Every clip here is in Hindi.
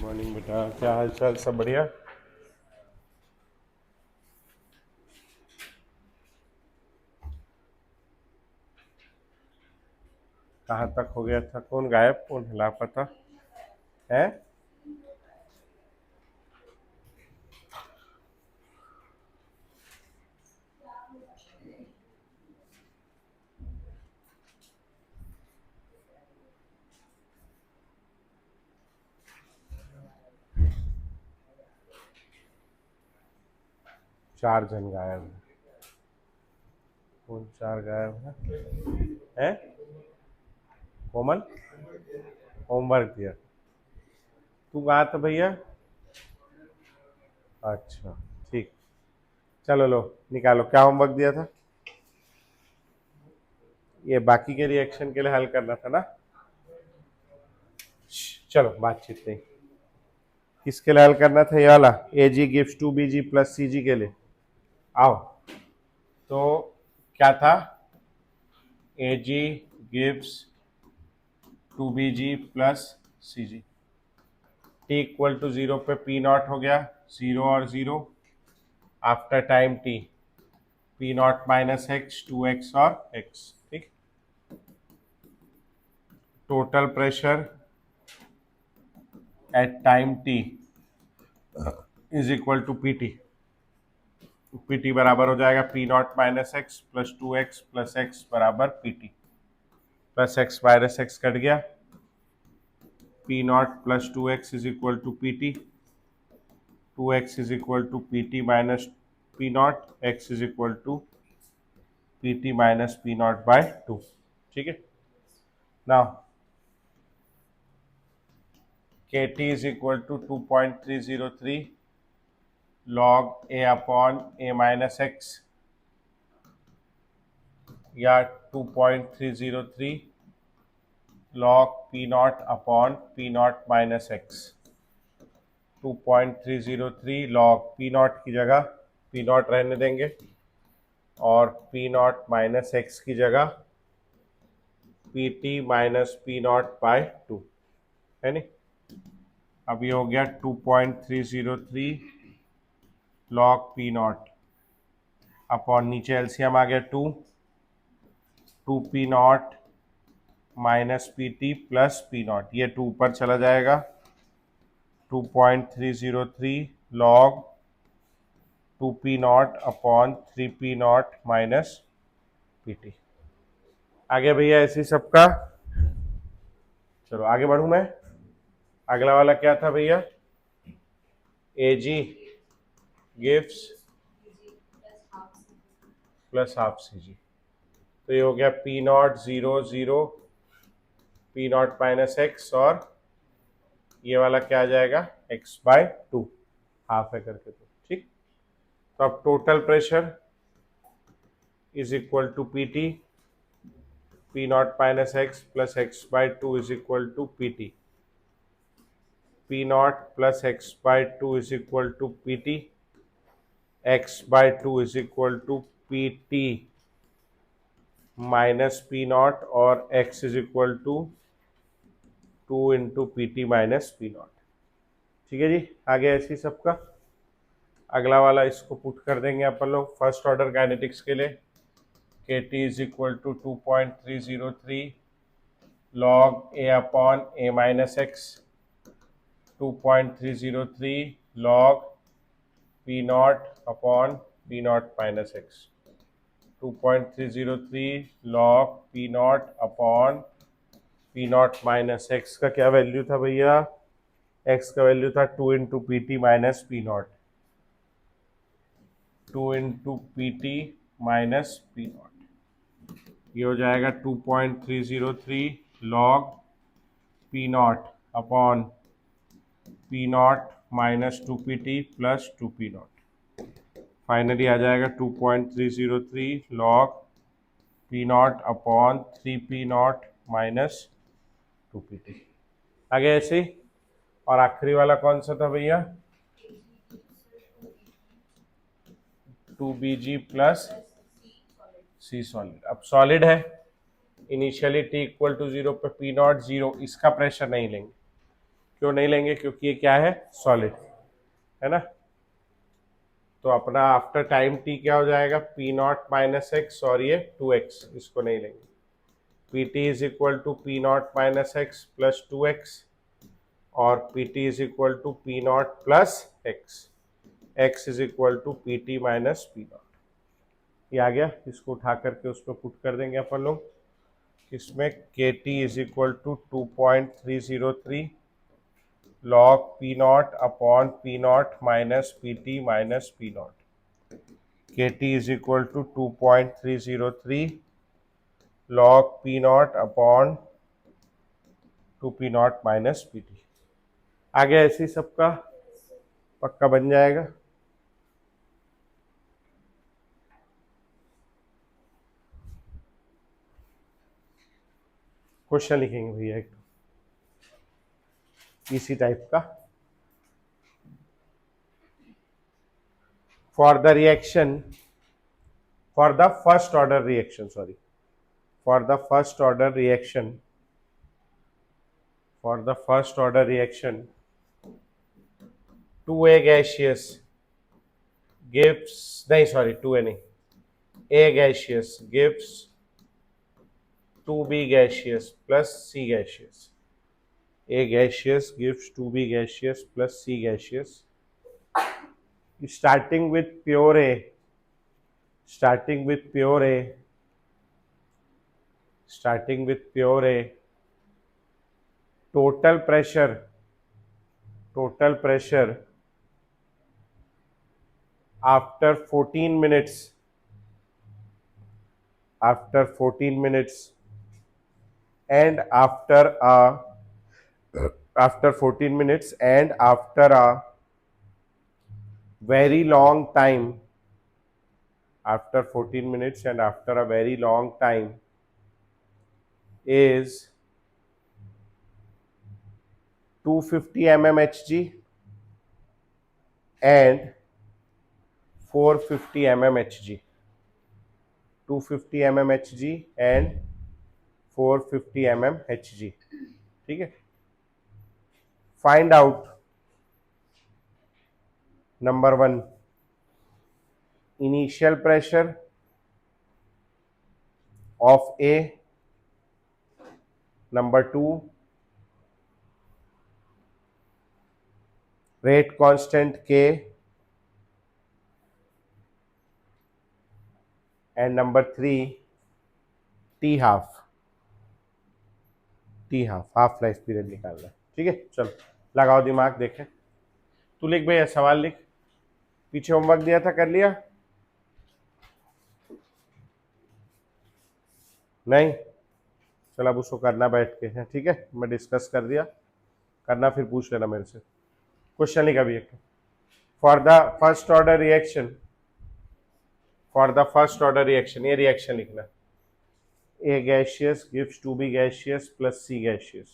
मॉर्निंग बेटा, क्या हाल चाल? सब बढ़िया? कहाँ तक हो गया था? कौन गायब, कौन लापता है? 4 जन गायब है। कौन 4 गायब है? कोमल, होमवर्क दिया? तू कहाँ था भैया? अच्छा, ठीक। चलो लो, निकालो क्या होमवर्क दिया था। ये बाकी के रिएक्शन के लिए हल करना था ना। चलो बातचीत नहीं, किसके लिए हल करना था? ये वाला A G gives two B G plus C G के लिए। आओ, तो क्या था? A G gives two B G plus C G. T equal to 0 पे पी नॉट हो गया 0 और 0। After time T P naught minus X, 2x और x। ठीक। Total pressure at time T is equal to P T. P T बराबर हो जाएगा P naught minus x plus 2x plus X बराबर P T. Plus x minus x cut गया, P naught plus 2x is equal to P T. 2x is equal to P T minus P naught, X is equal to P T minus P naught by 2। ठीक है। Now KT is equal to 2.303 log A upon A minus x, या 2.303 log P naught upon P naught minus x। 2.303 log P naught की जगह P naught रहने देंगे और P naught माइनस x की जगह PT minus P naught by 2 है नहीं। अब ये हो गया 2.303 log P naught अपॉन नीचे एलसीएम आ गया 2 P naught minus P T plus P naught, ये 2 ऊपर चला जाएगा। 2.303 log 2 P naught upon 3 P naught minus P T. आगे भैया ऐसे सबका। चलो आगे बढ़ूं मैं। अगला वाला क्या था भैया? A G gives plus half C जी। तो ये हो गया P naught 0 0 P naught minus x, और ये वाला क्या आ जाएगा? एक्स बाय 2 हाफ है करके। तो ठीक। तो अब total pressure is equal to P T, P naught minus x plus X by 2 is equal to P T. P naught plus X by 2 is equal to P T, X by 2 is equal to P T minus P naught, और X is equal to 2 into P T minus P naught. ठीक है जी। आगे ऐसी सबका। अगला वाला इसको पुट कर देंगे अपन लोग फर्स्ट ऑर्डर काइनेटिक्स के लिए। KT is equal to 2.303 log A upon A minus x, 2.303 log P naught upon P naught minus x, 2.303 log P naught upon P naught minus x का क्या वैल्यू था भैया? x का वैल्यू था 2 into P T minus P naught, 2 into P T minus P naught. ये हो जाएगा 2.303 log P naught upon P naught minus 2PT plus 2P naught. Finally आ जाएगा 2.303 log P naught upon 3P naught minus 2PT। आगे ऐसे ही। और आखिरी वाला कौन सा था भैया? 2BG plus C solid. अब सॉलिड है, इनिशियली T इक्वल टू 0 पे P नॉट 0, इसका प्रेशर नहीं लेंगे क्यों नहीं लेंगे? क्योंकि ये क्या है? सॉलिड है ना। तो अपना आफ्टर टाइम टी क्या हो जाएगा? पी नॉट माइनस एक्स और ये 2x, इसको नहीं लेंगे। P T is equal to P naught minus x plus 2x और P T is equal to P naught plus x, x is equal to P T minus P naught. ये आ गया, इसको उठा करके उसमें पुट कर देंगे अपन लोग। इसमें K T is equal to 2.303 log P naught upon P naught minus P T minus P naught. K T is equal to 2.303 log P naught upon 2 P naught minus P T. आगे ऐसे ही सबका पक्का बन जाएगा। क्वेश्चन लिखेंगे भैया एक इसी टाइप का। For the reaction, for the first order reaction, sorry, for the first order reaction, for the first order reaction 2A gaseous gives, नहीं सॉरी 2A नहीं, A gaseous gives 2B gaseous plus C gaseous. A gaseous gives 2B gaseous plus C gaseous. Starting with pure A, starting with pure A, starting with pure A, total pressure after 14 minutes, after 14 minutes and after 14 minutes and after a very long time, after 14 minutes and after a very long time is 250 mmHg and 450 mmHg, 250 mmHg and 450 mmHg। ठीक है। Find out number 1 initial pressure of A, number 2 rate constant K, and number 3 T half, half life period निकालना है। ठीक है, चलो लगाओ दिमाग, देखें। तू लिख भैया, सवाल लिख। पीछे होमवर्क दिया था, कर लिया? नहीं? चल अब उसको करना बैठ के है। ठीक है, मैं डिस्कस कर दिया, करना फिर पूछ लेना मेरे से। क्वेश्चन लिखा भी एक, for the first order reaction, for the first order reaction, ये रिएक्शन लिखना। A gaseous gives 2B gaseous plus C gaseous।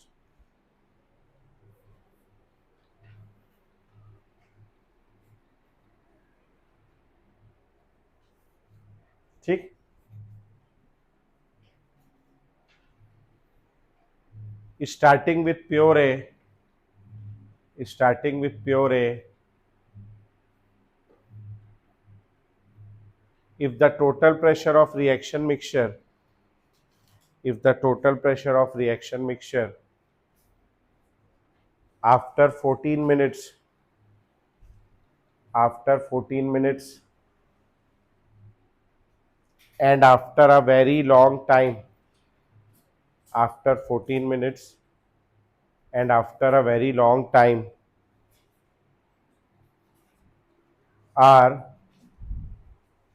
ठीक, starting with pure A, starting with pure A, if the total pressure of reaction mixture, if the total pressure of reaction mixture after 14 minutes, after 14 minutes and after a very long time, after 14 minutes and after a very long time are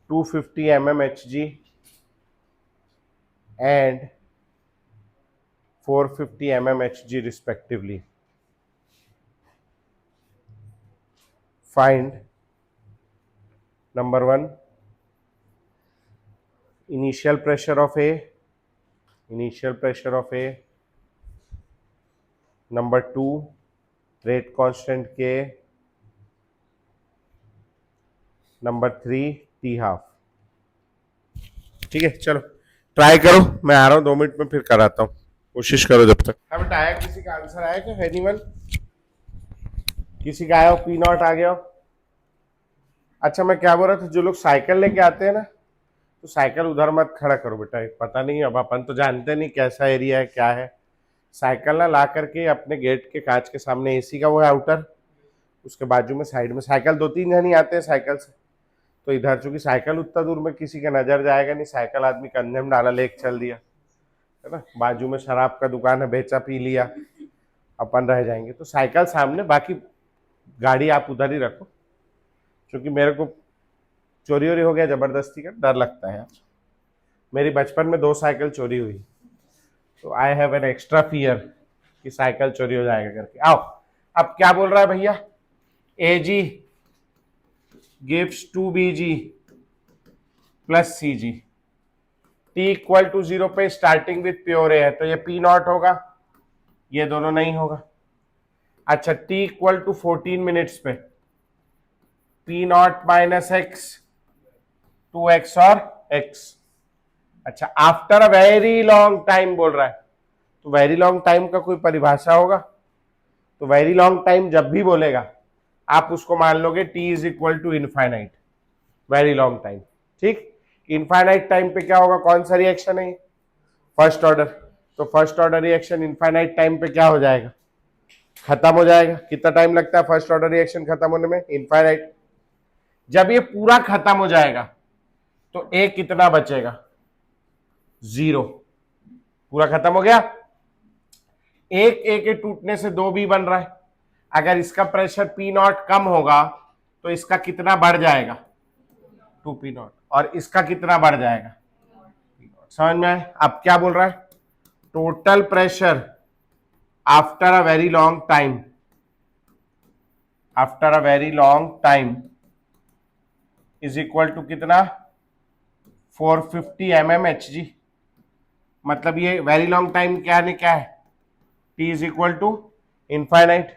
250 mmHg and 450 mmHg respectively. Find number 1 initial pressure of A, initial pressure of A, number 2 rate constant K, number 3 T half. ठीक है, चलो ट्राई करो, मैं आ रहा हूँ 2 मिनट में, फिर कराता हूँ। कोशिश करो जब तक। हाँ बेटा, आया किसी का आंसर आया क्या? एनीवन? किसी का आया हो, पी नॉट आ गया हो। अच्छा मैं क्या बोल रहा था, जो लोग साइकिल लेके आते हैं ना, तो साइकिल उधर मत खड़ा करो बेटा, पता नहीं, अब अपन तो जानते नहीं कैसा एरिया है क्या है। साइकिल ना ला करके अपने गेट के कांच के सामने, एसी का वो है आउटर, उसके बाजू में साइड में साइकिल, 2-3 जन ही आते हैं साइकिल से, तो इधर चूंकि साइकिल उतना दूर में किसी का नजर जाएगा नहीं, साइकिल आदमी कंधे में डाला लेके चल दिया, है ना, बाजू में शराब का दुकान है, बेचा पी लिया, अपन रह जाएंगे। तो साइकिल सामने, बाकी गाड़ी आप उधर ही रखो, क्योंकि मेरे को चोरी वोरी हो गया जबरदस्ती का डर लगता है यार। मेरी बचपन में 2 साइकिल चोरी हुई, तो I have an extra fear कि साइकिल चोरी हो जाएगा करके। आओ, अब क्या बोल रहा है भैया, A G gives 2bg plus C G, T equal to 0 पे स्टार्टिंग विथ प्योर ए है, तो ये पी नॉट होगा, ये दोनों नहीं होगा। अच्छा, टी इक्वल टू 14 मिनट्स पे P naught minus X, 2x और x। अच्छा, after a very long time बोल रहा है, तो वेरी लॉन्ग टाइम का कोई परिभाषा होगा, तो वेरी लॉन्ग टाइम जब भी बोलेगा आप उसको मान लोगे t is equal to infinite, very long time. ठीक, इनफाइनाइट टाइम पे क्या होगा, कौन सा रिएक्शन है, फर्स्ट ऑर्डर, तो first order reaction infinite time पे क्या हो जाएगा, खत्म हो जाएगा। कितना टाइम लगता है फर्स्ट ऑर्डर रिएक्शन खत्म होने में, इनफाइनाइट। जब ये पूरा खत्म हो जाएगा तो ए कितना बचेगा, 0, पूरा खत्म हो गया। एक ए के टूटने से 2b बन रहा है, अगर इसका प्रेशर पी नॉट कम होगा तो इसका कितना बढ़ जाएगा, 2p नॉट, और इसका कितना बढ़ जाएगा, समझ में आए। अब क्या बोल रहा है, total pressure after a very long time, after a very long time is equal to कितना, 450 mmHg। मतलब ये वेरी लॉन्ग टाइम क्या है, t is equal to infinite,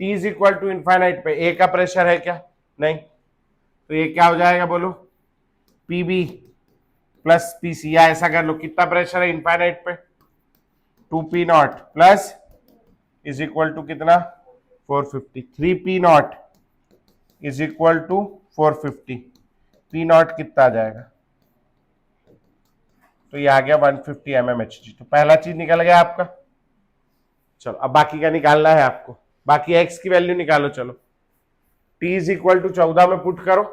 t is equal to infinite पे ए का प्रेशर है क्या, नहीं, तो ये क्या हो जाएगा बोलो, पीबी प्लस पीसी, या ऐसा कर लो, कितना प्रेशर है इनफाइनाइट पे, 2p naught plus is equal to कितना, 450, 3p naught is equal to 450, p naught कितना आ जाएगा, तो ये आ गया 150 mmHg। तो पहला चीज निकल गया आपका। चलो अब बाकी का निकालना है आपको, बाकी x की वैल्यू निकालो। चलो t इज इक्वल टू 14 में पुट करो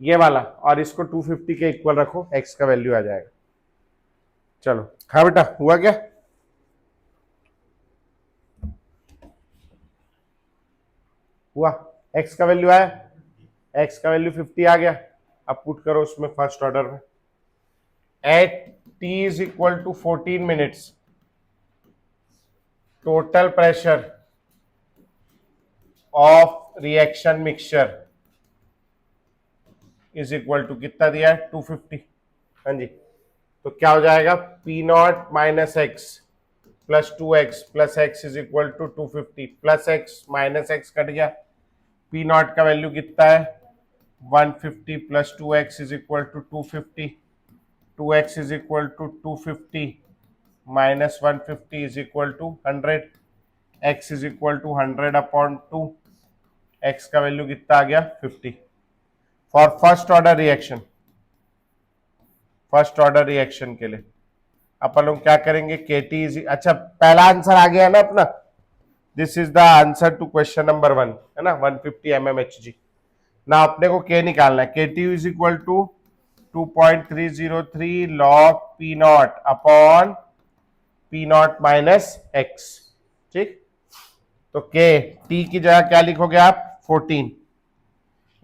ये वाला, और इसको 250 के इक्वल रखो, x का वैल्यू आ जाएगा। चलो हाँ बेटा, हुआ क्या, हुआ, x का वैल्यू आया, x का वैल्यू 50 आ गया। अब पुट करो उसमें फर्स्ट ऑर्डर में, at t is equal to 14 minutes, total pressure of reaction mixture is equal to कितना दिया है, 250। हाँ जी, तो क्या हो जाएगा, P naught minus x plus 2x plus x is equal to 250, plus x minus x cut गया, पी नॉट का वैल्यू कितना है, 150 plus 2x is equal to 250, 2x is equal to 250 minus 150 is equal to 100, x is equal to 100 upon 2, x का वैल्यू कितना आ गया, 50। For first order reaction, first order reaction के लिए अपन लोग क्या करेंगे, केटी इज, अच्छा पहला आंसर आ गया ना अपना, this is the answer to question number 1, है ना, 150 mmHg। ना अपने को के निकालना है, KT is equal to 2.303 log P naught upon P naught minus X. ठीक, तो के टी की जगह क्या लिखोगे आप, 14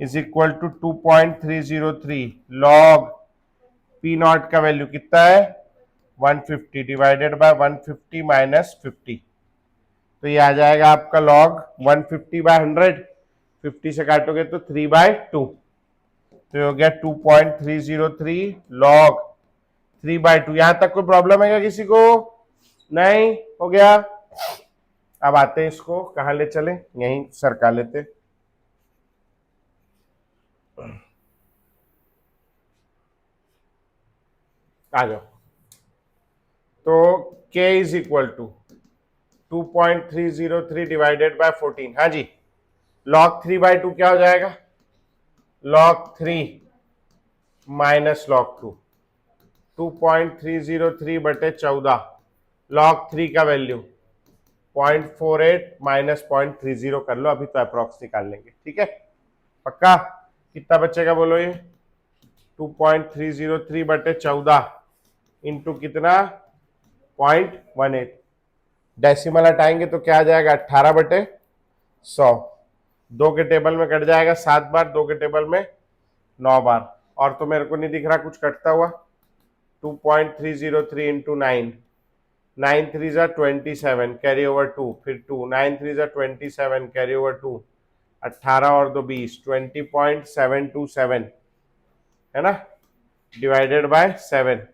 is equal to 2.303 log P naught का वैल्यू कितना है, 150 डिवाइडेड बाय 150 माइनस 50, तो ये आ जाएगा आपका लॉग 150 बाय 100, 50 से काटोगे तो 3/2, तो ये हो गया 2.303 लॉग 3/2। यहां तक कोई प्रॉब्लम है क्या किसी को, नहीं, हो गया। अब आते हैं इसको कहां ले चले, यहीं सरका लेते, आ जाओ। तो k is equal to 2.303 divided by 14। हाँ जी, log 3/2 क्या हो जाएगा? log 3 माइनस log 2, 2.303 बटे 14, log 3 का वैल्यू 0.48 माइनस 0.30 कर लो, अभी तो अप्रॉक्स निकाल लेंगे, ठीक है? पक्का? कितना बचेगा बोलो ये? 2.303 बटे 14 इंटू कितना? 0.18। डेसिमल हटाएंगे तो क्या आ जाएगा? 18/100। 2 के टेबल में कट जाएगा 7 बार, 2 के टेबल में 9 बार, और तो मेरे को नहीं दिख रहा कुछ कटता हुआ। 2.303 इंटू 9, 9 3 जा 27, कैरी ओवर 2, फिर 2, 9 3 जा 27, कैरी ओवर 2, 18 और 2 20, 20.727 है ना, डिवाइडेड बाय 7,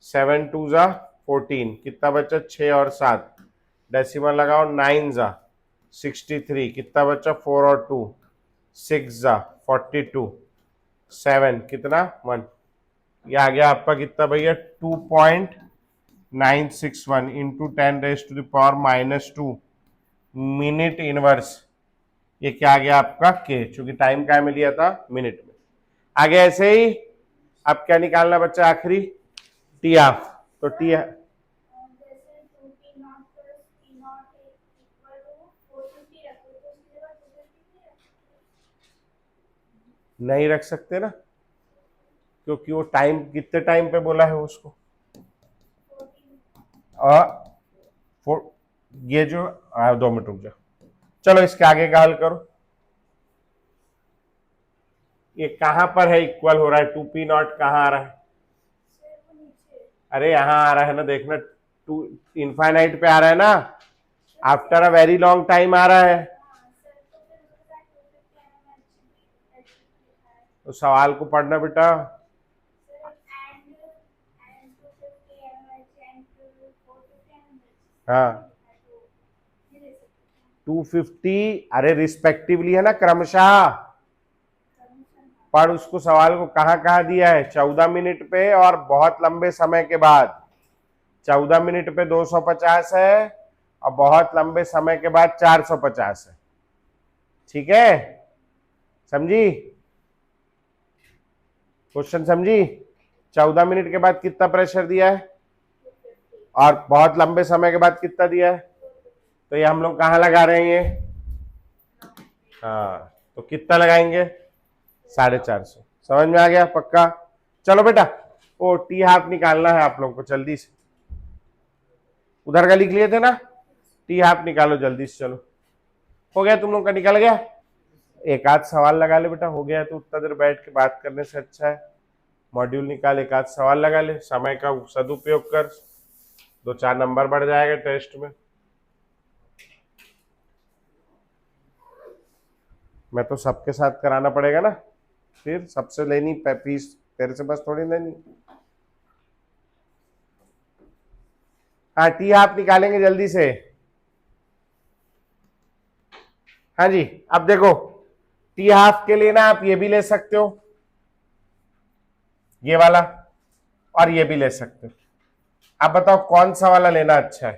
7 2 जा 14, कितना बचा? 6 और 7, डेसिमल लगाओ, 9 जा 63, कितना बचा? 4 और 2, 6 जा 42, 7 कितना? 1। ये आ गया आपका कितना भैया? 2.961 इंटू 10⁻⁻⁻2 मिनट इनवर्स। ये क्या आ गया आपका? के, चूंकि टाइम क्या में लिया था? मिनट में। आगे ऐसे ही अब क्या निकालना बच्चा? आखिरी टी हाफ। तो टी नहीं रख सकते ना, क्योंकि वो टाइम कितने टाइम पे बोला है उसको? ये जो 2 मिनट रुक जाओ, चलो इसके आगे का हल करो। ये कहां पर है इक्वल हो रहा है? 2p0 कहां आ रहा है? अरे यहां आ रहा है ना, देखना, 2 इनफाइनाइट पे आ रहा है ना, after a very long time आ रहा है। तो सवाल को पढ़ना बेटा। हाँ 250, अरे रिस्पेक्टिवली है ना, क्रमशः। पर उसको सवाल को कहां कहां दिया है? 14 मिनट पे और बहुत लंबे समय के बाद। 14 मिनट पे 250 है और बहुत लंबे समय के बाद 450 है, ठीक है? समझी क्वेश्चन? समझी? 14 मिनट के बाद कितना प्रेशर दिया है और बहुत लंबे समय के बाद कितना दिया है? तो ये हम लोग कहां लगा रहे हैं ये? हाँ, तो कितना लगाएंगे? 450। समझ में आ गया? पक्का? चलो बेटा, वो टी हाफ निकालना है आप लोगों को जल्दी से। उधर का लिख लिए थे ना? टी हाफ निकालो जल्दी से। चलो, हो गया तुम लोग का? निकल गया? एक आध सवाल लगा ले बेटा, हो गया तो उतना देर बैठ के बात करने से अच्छा है मॉड्यूल निकाल, एक आध सवाल लगा ले, समय का सदुपयोग कर, 2-4 नंबर बढ़ जाएगा टेस्ट में। मैं तो सबके साथ कराना पड़ेगा ना, फिर सबसे लेनी फीस, तेरे से बस थोड़ी लेनी। हाँ, टी हाफ निकालेंगे जल्दी से। हाँ जी, अब देखो, टी हाफ के लिए ना आप ये भी ले सकते हो, ये वाला, और ये भी ले सकते हो। आप बताओ कौन सा वाला लेना अच्छा है?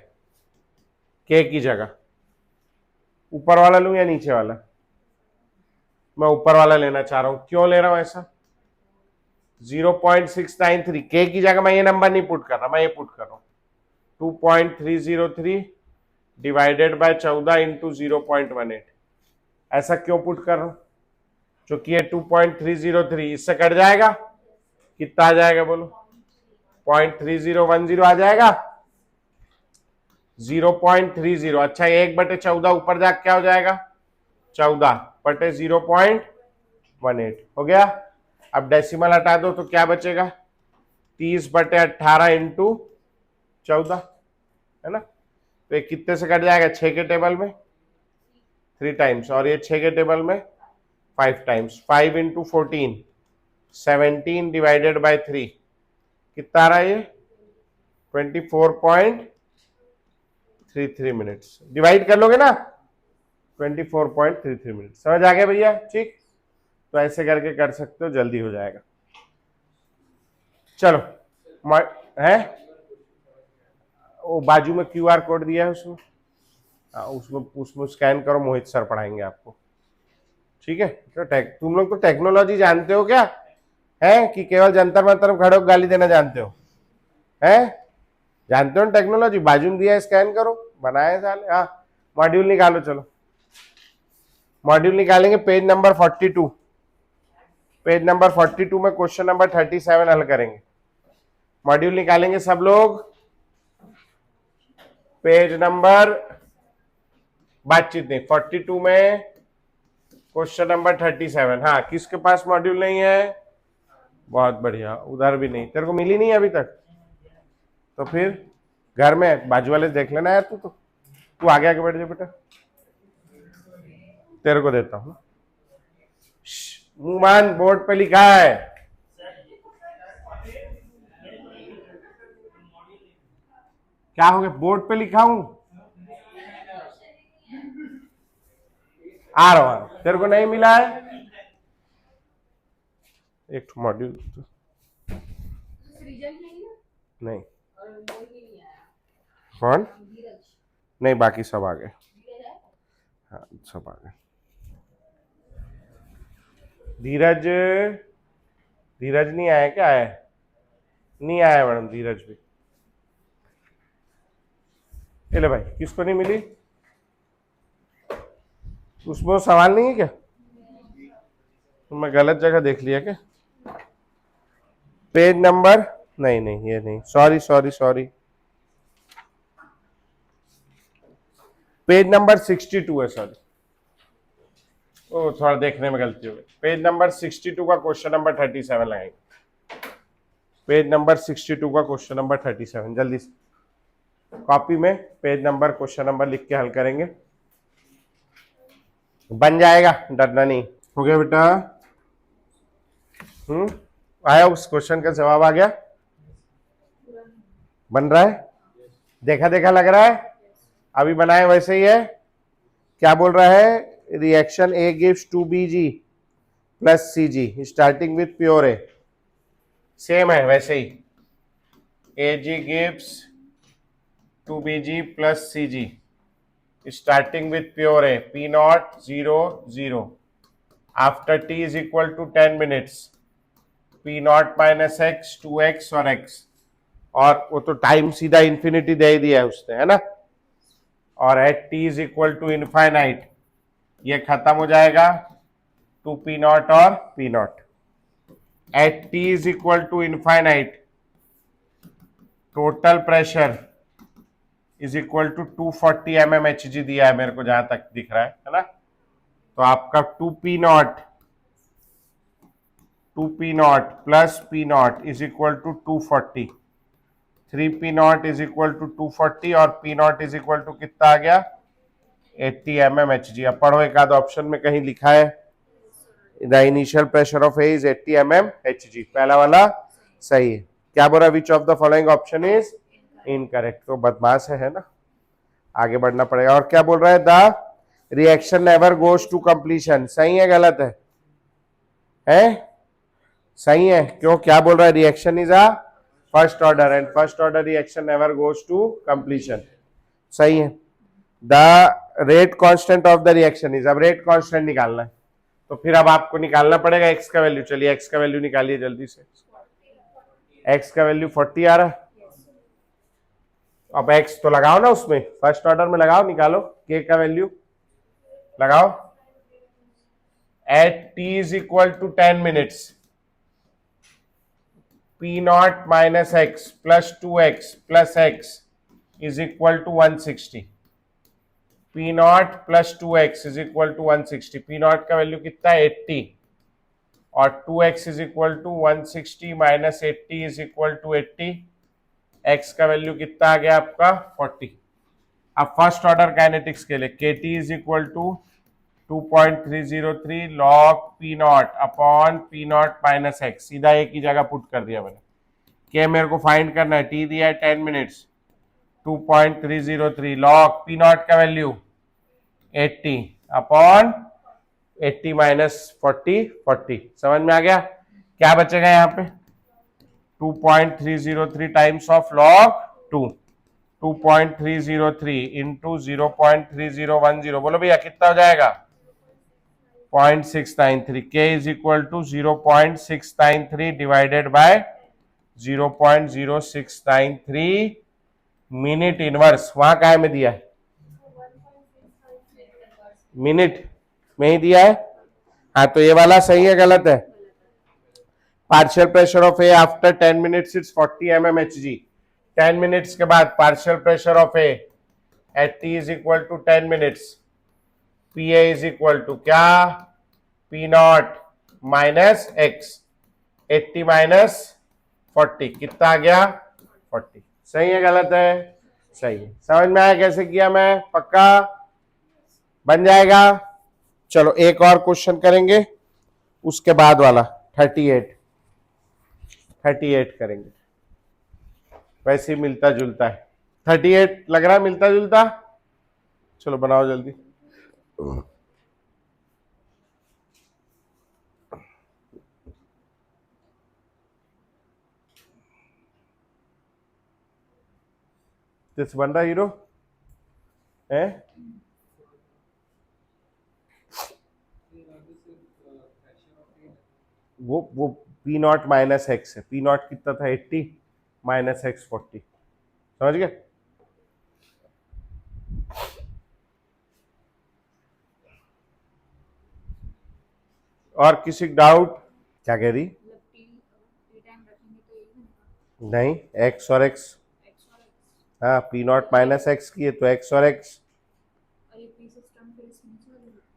के की जगह ऊपर वाला लूं या नीचे वाला? मैं ऊपर वाला लेना चाह रहा हूं। क्यों ले रहा हूं ऐसा? 0.693, के की जगह मैं ये नंबर नहीं पुट कर रहा, मैं ये पुट कर रहा हूं 2.303 डिवाइडेड बाय 14 इंटू 0.18। ऐसा क्यों पुट कर रहा हूं? क्योंकि ये 2.303 इससे कट जाएगा, कितना आ जाएगा बोलो? 0.3010 आ जाएगा। 0.30, अच्छा 1/14 ऊपर जाके क्या हो जाएगा? 14/0.18 हो गया। अब डेसिमल हटा दो तो क्या बचेगा? 30/18 इंटू 14, है ना? तो ये कितने से कट जाएगा? 6 के टेबल में 3 टाइम्स, और ये 6 के टेबल में 5 टाइम्स। 5 इंटू 14, 17 डिवाइडेड बाय 3, कितना आ रहा है ये? 24.33 मिनट्स। डिवाइड कर लोगे ना, 24.33 मिनट। समझ आ गया भैया? ठीक, तो ऐसे करके कर सकते हो, जल्दी हो जाएगा। चलो, है वो बाजू में क्यूआर कोड दिया है उसमें। उसमें उसमें स्कैन करो, मोहित सर पढ़ाएंगे आपको, ठीक है। तो तुम लोग तो टेक्नोलॉजी जानते हो क्या है, कि केवल जंतर मंतर में खड़े हो गाली देना जानते हो, हैं? जानते हो टेक्नोलॉजी, बाजू में दिया है, स्कैन करो, बनाए साले। हाँ, मॉड्यूल निकालो, चलो मॉड्यूल निकालेंगे, पेज नंबर 42, पेज नंबर 42 में क्वेश्चन नंबर 37 हल करेंगे। मॉड्यूल निकालेंगे सब लोग, पेज नंबर, बातचीत नहीं, 42 में क्वेश्चन नंबर 37। हाँ, किसके पास मॉड्यूल नहीं है? बहुत बढ़िया, उधर भी नहीं, तेरे को मिली नहीं अभी तक, तो फिर घर में बाजू वाले देख लेना यार। तू आगे आगे बैठ जा बेटा, तेरे को देता हूँ। मुमान, बोर्ड पे लिखा है, क्या हो गया? बोर्ड पे लिखा हूं, आ रहा हूं, तेरे को नहीं मिला है? एक मॉड्यूल नहीं, कौन नहीं, बाकी सब आ गए। हाँ, सब आ गए। धीरज, धीरज नहीं आया क्या? आया नहीं? आया मैडम, धीरज भी। ले भाई, किसको नहीं मिली? उसमें वो सवाल नहीं है क्या? तो मैं गलत जगह देख लिया क्या? पेज नंबर, नहीं नहीं, ये नहीं, sorry sorry sorry, page number 62 है, सॉरी, ओ थोड़ा देखने में गलती हो गई। पेज नंबर 62 का क्वेश्चन नंबर 37 लगाएंगे, पेज नंबर 62 का क्वेश्चन नंबर 37, जल्दी से कॉपी में पेज नंबर क्वेश्चन नंबर लिख के हल करेंगे, बन जाएगा, डरना नहीं। हो गया बेटा? आया, उस क्वेश्चन का जवाब आ गया? बन रहा है? देखा देखा लग रहा है? अभी बनाए वैसे ही है? क्या बोल रहा है? Reaction A gives 2Bg plus Cg starting with pure A, same है वैसे ही, Ag gives 2Bg plus Cg starting with pure A, P naught 0 0 after t is equal to 10 minutes, P naught minus x 2x और x, और वो तो टाइम सीधा इंफिनिटी दे ही दिया है उसने, है ना, और at t is equal to infinite ये खत्म हो जाएगा 2p naught और p naught, at t is equal to infinite total pressure is equal to 240 mmHg दिया है मेरे को, जहां तक दिख रहा है ना। तो आपका 2p naught plus p naught is equal to 240, 3p naught is equal to 240 और p naught is equal to कितना आ गया? 80 mmHg। अब पढ़ो, एक आध ऑप्शन में कहीं लिखा है the initial pressure of A is 80 mmHg, पहला वाला सही है। क्या बोल रहा है? Which of the following option is incorrect? तो बदमाश है ना, आगे बढ़ना पड़ेगा। और क्या बोल रहा है? The reaction never goes to completion, सही है गलत है? सही है, क्यों? क्या बोल रहा है? Reaction is a first order and first order reaction never goes to completion, सही है। The rate constant of the reaction is, अब रेट कांस्टेंट निकालना है, तो फिर अब आपको निकालना पड़ेगा एक्स का वैल्यू। चलिए एक्स का वैल्यू निकालिए जल्दी से। एक्स का वैल्यू 40 आ रहा है, अब एक्स तो लगाओ ना उसमें, फर्स्ट ऑर्डर में लगाओ, निकालो के का वैल्यू लगाओ। At T is equal to 10 minutes, P naught minus x plus 2x plus x is equal to 160, P naught plus 2x is equal to 160, P naught का वैल्यू कितना है? 80, और 2x is equal to 160 minus 80 is equal to 80, x का वैल्यू कितना आ गया आपका? 40। अब फर्स्ट ऑर्डर काइनेटिक्स के लिए kT is equal to 2.303 log p naught upon p naught minus x, सीधा एक ही जगह पुट कर दिया मैंने। के मेरे को फाइंड करना है, t दिया है 10 मिनट्स, 2.303 log p नॉट का वैल्यू 80 अपॉन 80 माइनस 40 40, समझ में आ गया? क्या बचेगा यहाँ पे? 2.303 टाइम्स ऑफ log 2, 2.303 इंटू 0.3010, बोलो भैया कितना हो जाएगा? 0.693. K is equal to 0.693 divided by 0.0693 minute inverse. वहां काय में दिया है? मिनट में ही दिया है. हाँ, तो ये वाला सही है गलत है? Partial pressure of A after 10 minutes it's 40 mmHg. 10 minutes के बाद partial pressure of A at T is equal to 10 minutes. P A is equal to क्या? P naught minus X. 80 minus 40 कितना आ गया? 40. सही है गलत है? सही है. समझ में आया कैसे किया मैं? पक्का बन जाएगा. चलो एक और क्वेश्चन करेंगे, उसके बाद वाला 38 करेंगे. वैसे ही मिलता जुलता है. 38 लग रहा है मिलता जुलता. चलो बनाओ जल्दी. दिस बन रहा हीरो है. वो पी नॉट माइनस एक्स है. पी नॉट कितना था? 80 माइनस एक्स 40. समझ गए? और किसी डाउट? क्या कह रही? नहीं, एक्स और एक्स. हाँ, पी नॉट माइनस एक्स की है तो एक्स और एक्स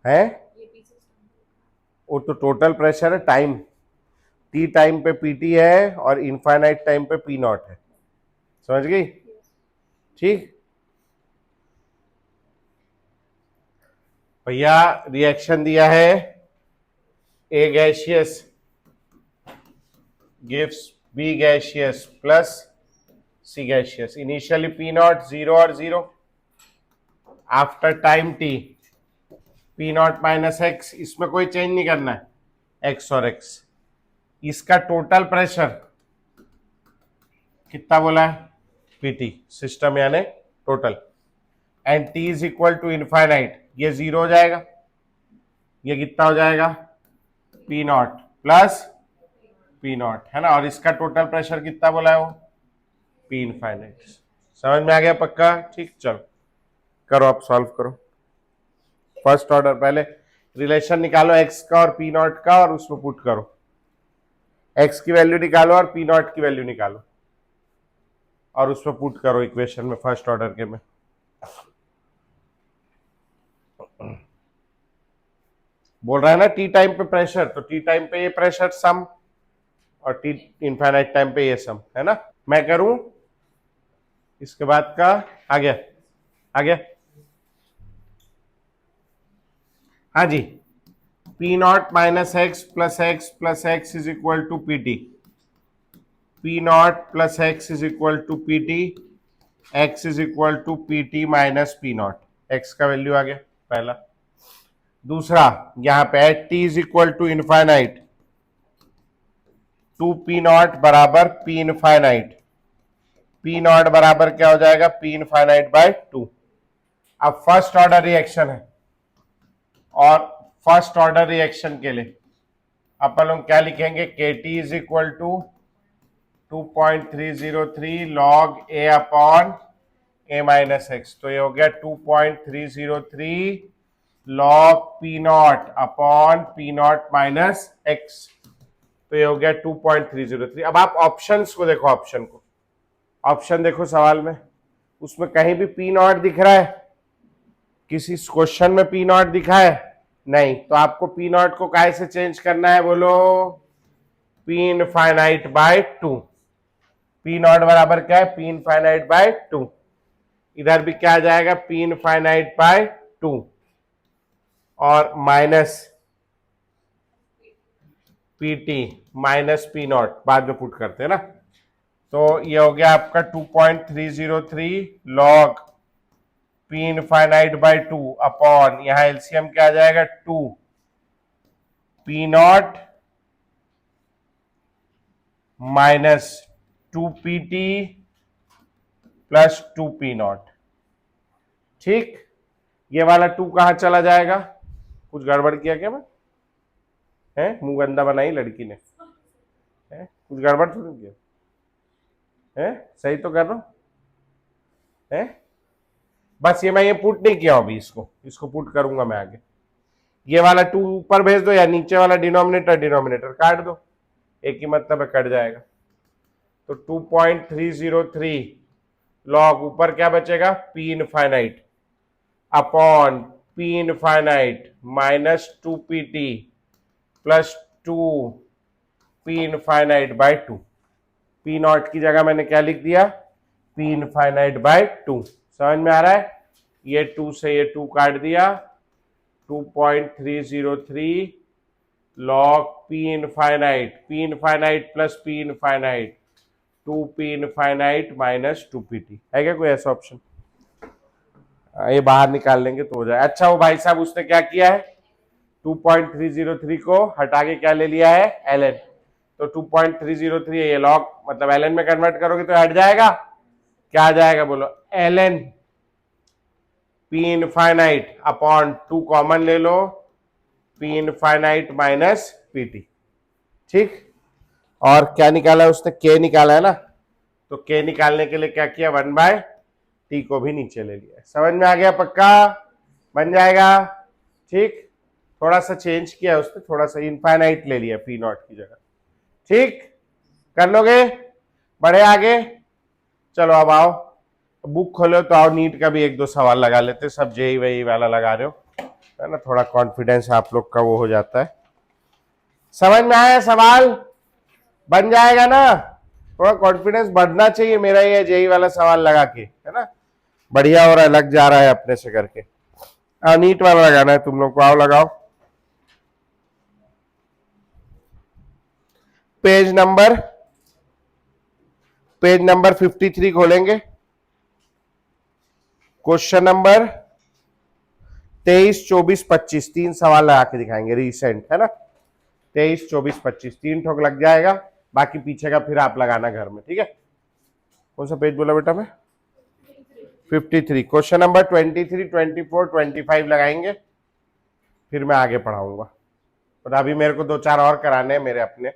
है. वो तो टोटल प्रेशर है. टाइम टी टाइम पे पीटी है और इनफाइनाइट टाइम पे पी नॉट है. समझ गई? ठीक भैया. रिएक्शन दिया है A gaseous gives B gaseous plus C gaseous. Initially P naught 0 और 0. After time T P naught minus X. इसमें कोई चेंज नहीं करना है, एक्स और एक्स. इसका टोटल प्रेशर कितना बोला है? पीटी सिस्टम यानी total. And T is equal to infinite. ये 0 हो जाएगा. ये कितना हो जाएगा? P naught plus P naught है ना. और इसका टोटल प्रेशर कितना बोला है? वो पी इनफाइनाइट. समझ में आ गया पक्का? ठीक. चलो करो, आप सॉल्व करो. फर्स्ट ऑर्डर पहले रिलेशन निकालो एक्स का और पी नॉट का, और उसमें पुट करो. एक्स की वैल्यू निकालो और पी नॉट की वैल्यू निकालो और उसमें पुट करो इक्वेशन में, फर्स्ट ऑर्डर के में. बोल रहा है ना टी टाइम पे प्रेशर, तो टी टाइम पे ये प्रेशर सम और टी इनफाइनाइट टाइम पे ये सम है ना. मैं करूं इसके बाद का. आ गया? आ गया? हाँ जी. P naught minus x plus x is equal to P T. P naught plus x is equal to P T. X is equal to P T minus P naught. X का वैल्यू आ गया पहला. दूसरा यहां पे at T is equal to infinite 2 P naught बराबर पी इनफाइनाइट. पी नॉट बराबर क्या हो जाएगा? P infinite by 2. अब फर्स्ट ऑर्डर रिएक्शन है, और फर्स्ट ऑर्डर रिएक्शन के लिए अपन लोग क्या लिखेंगे? K T is equal to 2.303 log A upon A minus X. तो ये हो गया 2.303 log P naught upon P naught minus X. तो ये हो गया 2.303. अब आप ऑप्शंस को देखो. ऑप्शन देखो सवाल में, उसमें कहीं भी पी नॉट दिख रहा है? किसी क्वेश्चन में पी नॉट दिखा है? नहीं. तो आपको पी नॉट को काय से चेंज करना है? बोलो. P infinite by 2. P naught बराबर क्या है? P infinite by 2. इधर भी क्या आ जाएगा? पी इनफाइनाइट बाय 2 और minus P T minus P not बाद में पुट करते हैं ना. तो ये हो गया आपका 2.303 log P infinite by 2 upon, यहां एलसीएम क्या आ जाएगा? 2 P naught minus 2 P T plus 2p0। ठीक, ये वाला 2 कहाँ चला जाएगा? कुछ गड़बड़ किया क्या मैं? है मुंह गंदा बनाई लड़की ने? है कुछ गड़बड़ तो नहीं किया? है सही तो कर रहा हूं? है बस ये मैं ये पुट नहीं किया अभी, इसको पुट करूंगा मैं आगे। ये वाला 2 ऊपर भेज दो या नीचे वाला डिनोमिनेटर काट दो, एक ही मतलब है, कट जाएगा। तो 2.303 लॉग ऊपर क्या बचेगा? P infinite upon P infinite minus 2pt plus 2 P infinite by 2। P naught की जगह मैंने क्या लिख दिया? P infinite by 2। समझ में आ रहा है? ये 2 से ये 2 काट दिया, 2.303 log p infinite plus p infinite 2p infinite minus 2pt। है क्या कोई ऐसा ऑप्शन? ये बाहर निकाल लेंगे तो हो जाए। अच्छा वो भाई साहब उसने क्या किया है? 2.303 को हटा के क्या ले लिया है? ln। तो 2.303 ये log मतलब ln में कन्वर्ट करोगे तो हट जाएगा, क्या आ जाएगा बोलो? ln p infinite upon 2 common ले लो, p इनफाइनाइट माइनस pt। ठीक, और क्या निकाला है उसने? k निकाला है ना, तो k निकालने के लिए क्या किया? 1/t को भी नीचे ले लिया। समझ में आ गया? पक्का बन जाएगा। ठीक, थोड़ा सा चेंज किया उसने, थोड़ा सा इनफाइनाइट ले लिया p नॉट की जगह। ठीक, कर लोगे? बढ़े आगे? चलो अब आओ, बुक खोलो तो आओ, नीट का भी 1-2 सवाल लगा लेते। सब जेई वही वाला लगा रहे हो है ना, थोड़ा कॉन्फिडेंस आप लोग का वो हो जाता है। समझ में आया? सवाल बन जाएगा ना, थोड़ा कॉन्फिडेंस बढ़ना चाहिए मेरा, ये जेई वाला सवाल लगा के, है ना, बढ़िया हो रहा है, लग जा रहा है अपने से करके। नीट वाला लगाना है तुम लोग को, आओ लगाओ। पेज नंबर 53 खोलेंगे, क्वेश्चन नंबर 23, 24, 25 तीन सवाल लगा के दिखाएंगे, रिसेंट है ना। 23, 24, 25 3 ठोक लग जाएगा, बाकी पीछे का फिर आप लगाना घर में। ठीक है, कौन सा पेज बोला बेटा मैं? 53। क्वेश्चन नंबर 23, 24, 25 लगाएंगे, फिर मैं आगे पढ़ाऊंगा। और अभी मेरे को 2-4 और कराने हैं मेरे अपने।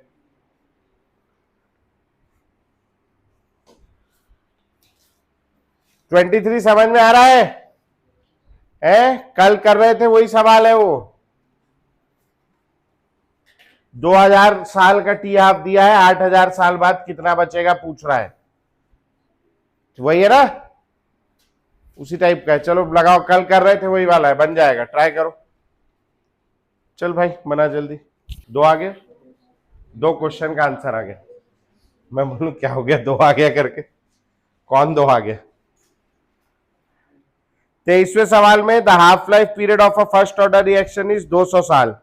ट्वेंटी 23 समझ में आ रहा है? कल कर रहे थे वही सवाल है वो। 2000 साल का टी हाफ दिया है, 8000 साल बाद कितना बचेगा पूछ रहा है, वही है ना, उसी टाइप का है। चलो लगाओ, कल कर रहे थे वही वाला है, बन जाएगा, ट्राई करो। चल भाई बना जल्दी। 2 आ गया, 2 क्वेश्चन का आंसर आ गया। मैं बोलूं क्या हो गया 2 आ गया करके, कौन 2 आ गया? 23वें सवाल में the half life period of a first order reaction is 200 साल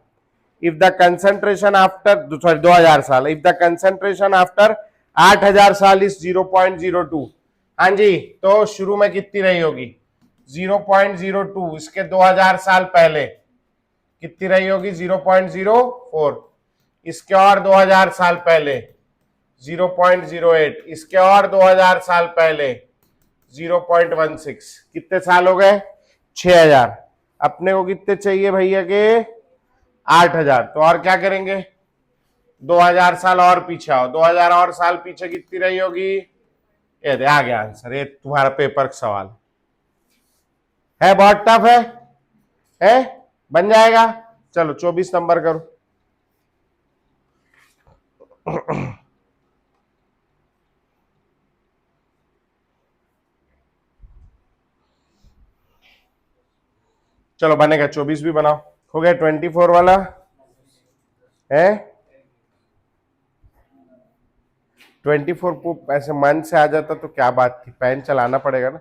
इफ द कंसंट्रेशन आफ्टर 2000 साल, इफ द कंसंट्रेशन आफ्टर 8000 साल इज 0.02। हाँ जी, तो शुरू में कितनी रही होगी? 0.02। इसके 2000 साल पहले कितनी रही होगी? 0.04। इसके और 2000 साल पहले 0.08। इसके और 2000 साल पहले 0.16। कितने साल हो गए? 6000। अपने को कितने चाहिए भैया के? 8000। तो और क्या करेंगे? 2000 साल और पीछे आओ, 2000 और साल पीछे कितनी रही होगी? ये दे आ गया आंसर। ये तुम्हारा पेपर का सवाल है, बहुत टफ है? बन जाएगा। चलो 24 नंबर करो। चलो बनेगा, 24 भी बनाओ। हो गया 24 वाला है। 24 को ऐसे मन से आ जाता तो क्या बात थी, पेन चलाना पड़ेगा ना।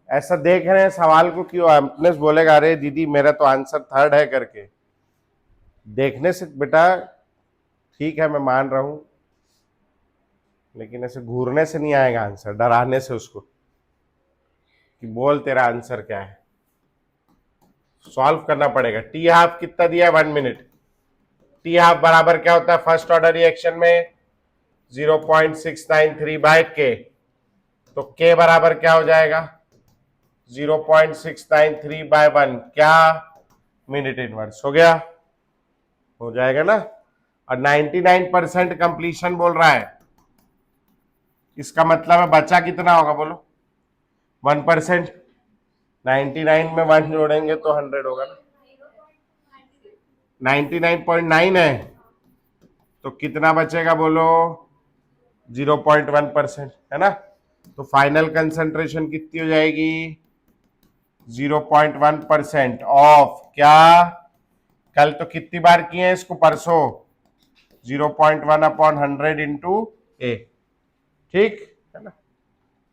ऐसा देख रहे हैं सवाल को क्यों अपने बोलेगा अरे दीदी मेरा तो आंसर 3rd है करके। देखने से बेटा ठीक है, मैं मान रहा हूं, लेकिन ऐसे घूरने से नहीं आएगा आंसर, डराने से उसको कि बोल तेरा आंसर क्या है। सॉल्व करना पड़ेगा। टी हाफ कितना दिया है? 1 मिनट। टी हाफ बराबर क्या होता है फर्स्ट ऑर्डर रिएक्शन में? 0.693 बाय के। तो k बराबर क्या हो जाएगा 0.693/1 क्या मिनट इनवर्स हो गया, हो जाएगा ना। और 99% कंप्लीशन बोल रहा है, इसका मतलब है बचा कितना होगा बोलो 1%। 99 में 1 जोड़ेंगे तो 100 होगा ना, 99.9 है तो कितना बचेगा बोलो 0.1% है ना। तो फाइनल कंसंट्रेशन कितनी हो जाएगी 0.1% ऑफ क्या, कल तो कितनी बार किए हैं इसको परसों 0.1/100 इंटू ए, ठीक है ना।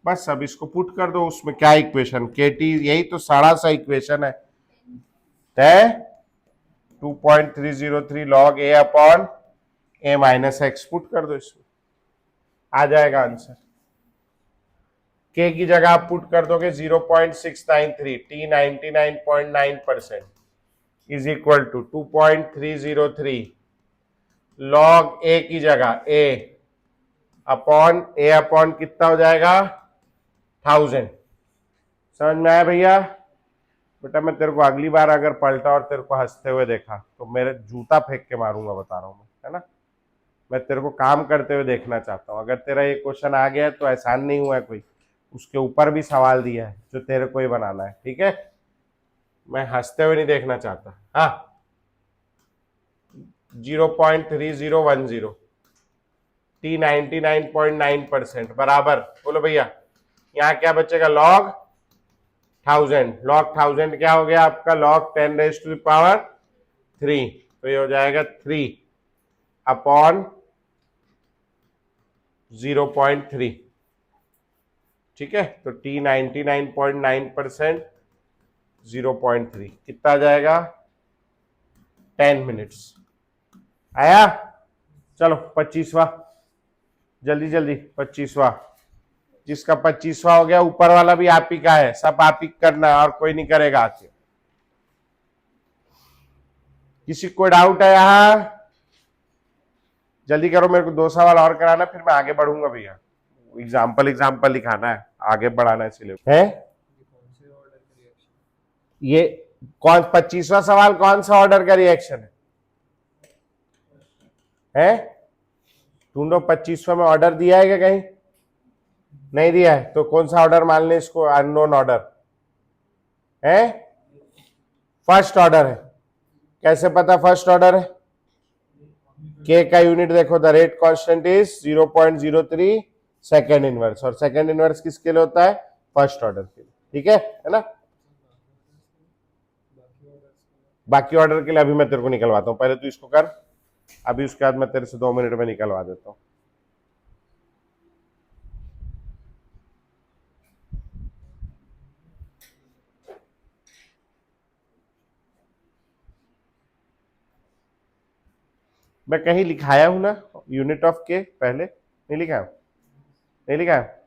बस अब इसको पुट कर दो, उसमें क्या इक्वेशन के टी, यही तो सारा सा इक्वेशन है, तय 2.303 log a upon A minus x, put कर दो इसमें आ जाएगा आंसर। के की जगह आप पुट कर दोगे 0.693, T 99.9% is equal to 2.303 log A की जगह ए अपॉन कितना हो जाएगा 1000। समझ में आया भैया? बेटा मैं तेरे को अगली बार अगर पलटा और तेरे को हंसते हुए देखा तो मेरे जूता फेंक के मारूंगा, बता रहा हूं मैं, है ना। मैं तेरे को काम करते हुए देखना चाहता हूं। अगर तेरा ये क्वेश्चन आ गया तो एहसान नहीं हुआ है कोई, उसके ऊपर भी सवाल दिया है जो तेरे को ही बनाना है, ठीक है। मैं हंसते हुए नहीं देखना चाहता। हाँ 0.3010 टी 99.9% बराबर, बोलो भैया यहाँ क्या बचेगा log 1000 क्या हो गया आपका log 10⁻³ तो ये हो जाएगा 3 अपॉन 0.3, ठीक है। तो टी 99.9% 0.3 कितना आ जाएगा 10 मिनट्स आया। चलो 25वां जल्दी जल्दी, 25वां, जिसका 25वां हो गया ऊपर वाला भी आप ही का है, सब आप ही करना है और कोई नहीं करेगा आके। किसी को डाउट है यहां? जल्दी करो, मेरे को 2 सवाल और कराना फिर मैं आगे बढ़ूंगा भैया। एग्जाम्पल लिखाना है, आगे बढ़ाना है सिलेबस है। ये कौन 25वां सवाल कौन सा ऑर्डर का रिएक्शन है? ढूंढो 25वां में ऑर्डर दिया है क्या कहीं? नहीं दिया है तो कौन सा ऑर्डर मान लें इसको, अननोन ऑर्डर है, फर्स्ट ऑर्डर है। कैसे पता फर्स्ट ऑर्डर है? के का यूनिट देखो, the rate constant is 0.03 second inverse, और सेकेंड इनवर्स किसके लिए होता है? फर्स्ट ऑर्डर के लिए, ठीक है ना। बाकी ऑर्डर के लिए अभी मैं तेरे को निकलवाता हूं, पहले तू इसको कर, अभी उसके बाद मैं तेरे से 2 मिनट में निकलवा देता हूं। मैं कहीं लिखाया हूं ना यूनिट ऑफ के, पहले नहीं लिखा हूं? नहीं लिखा है?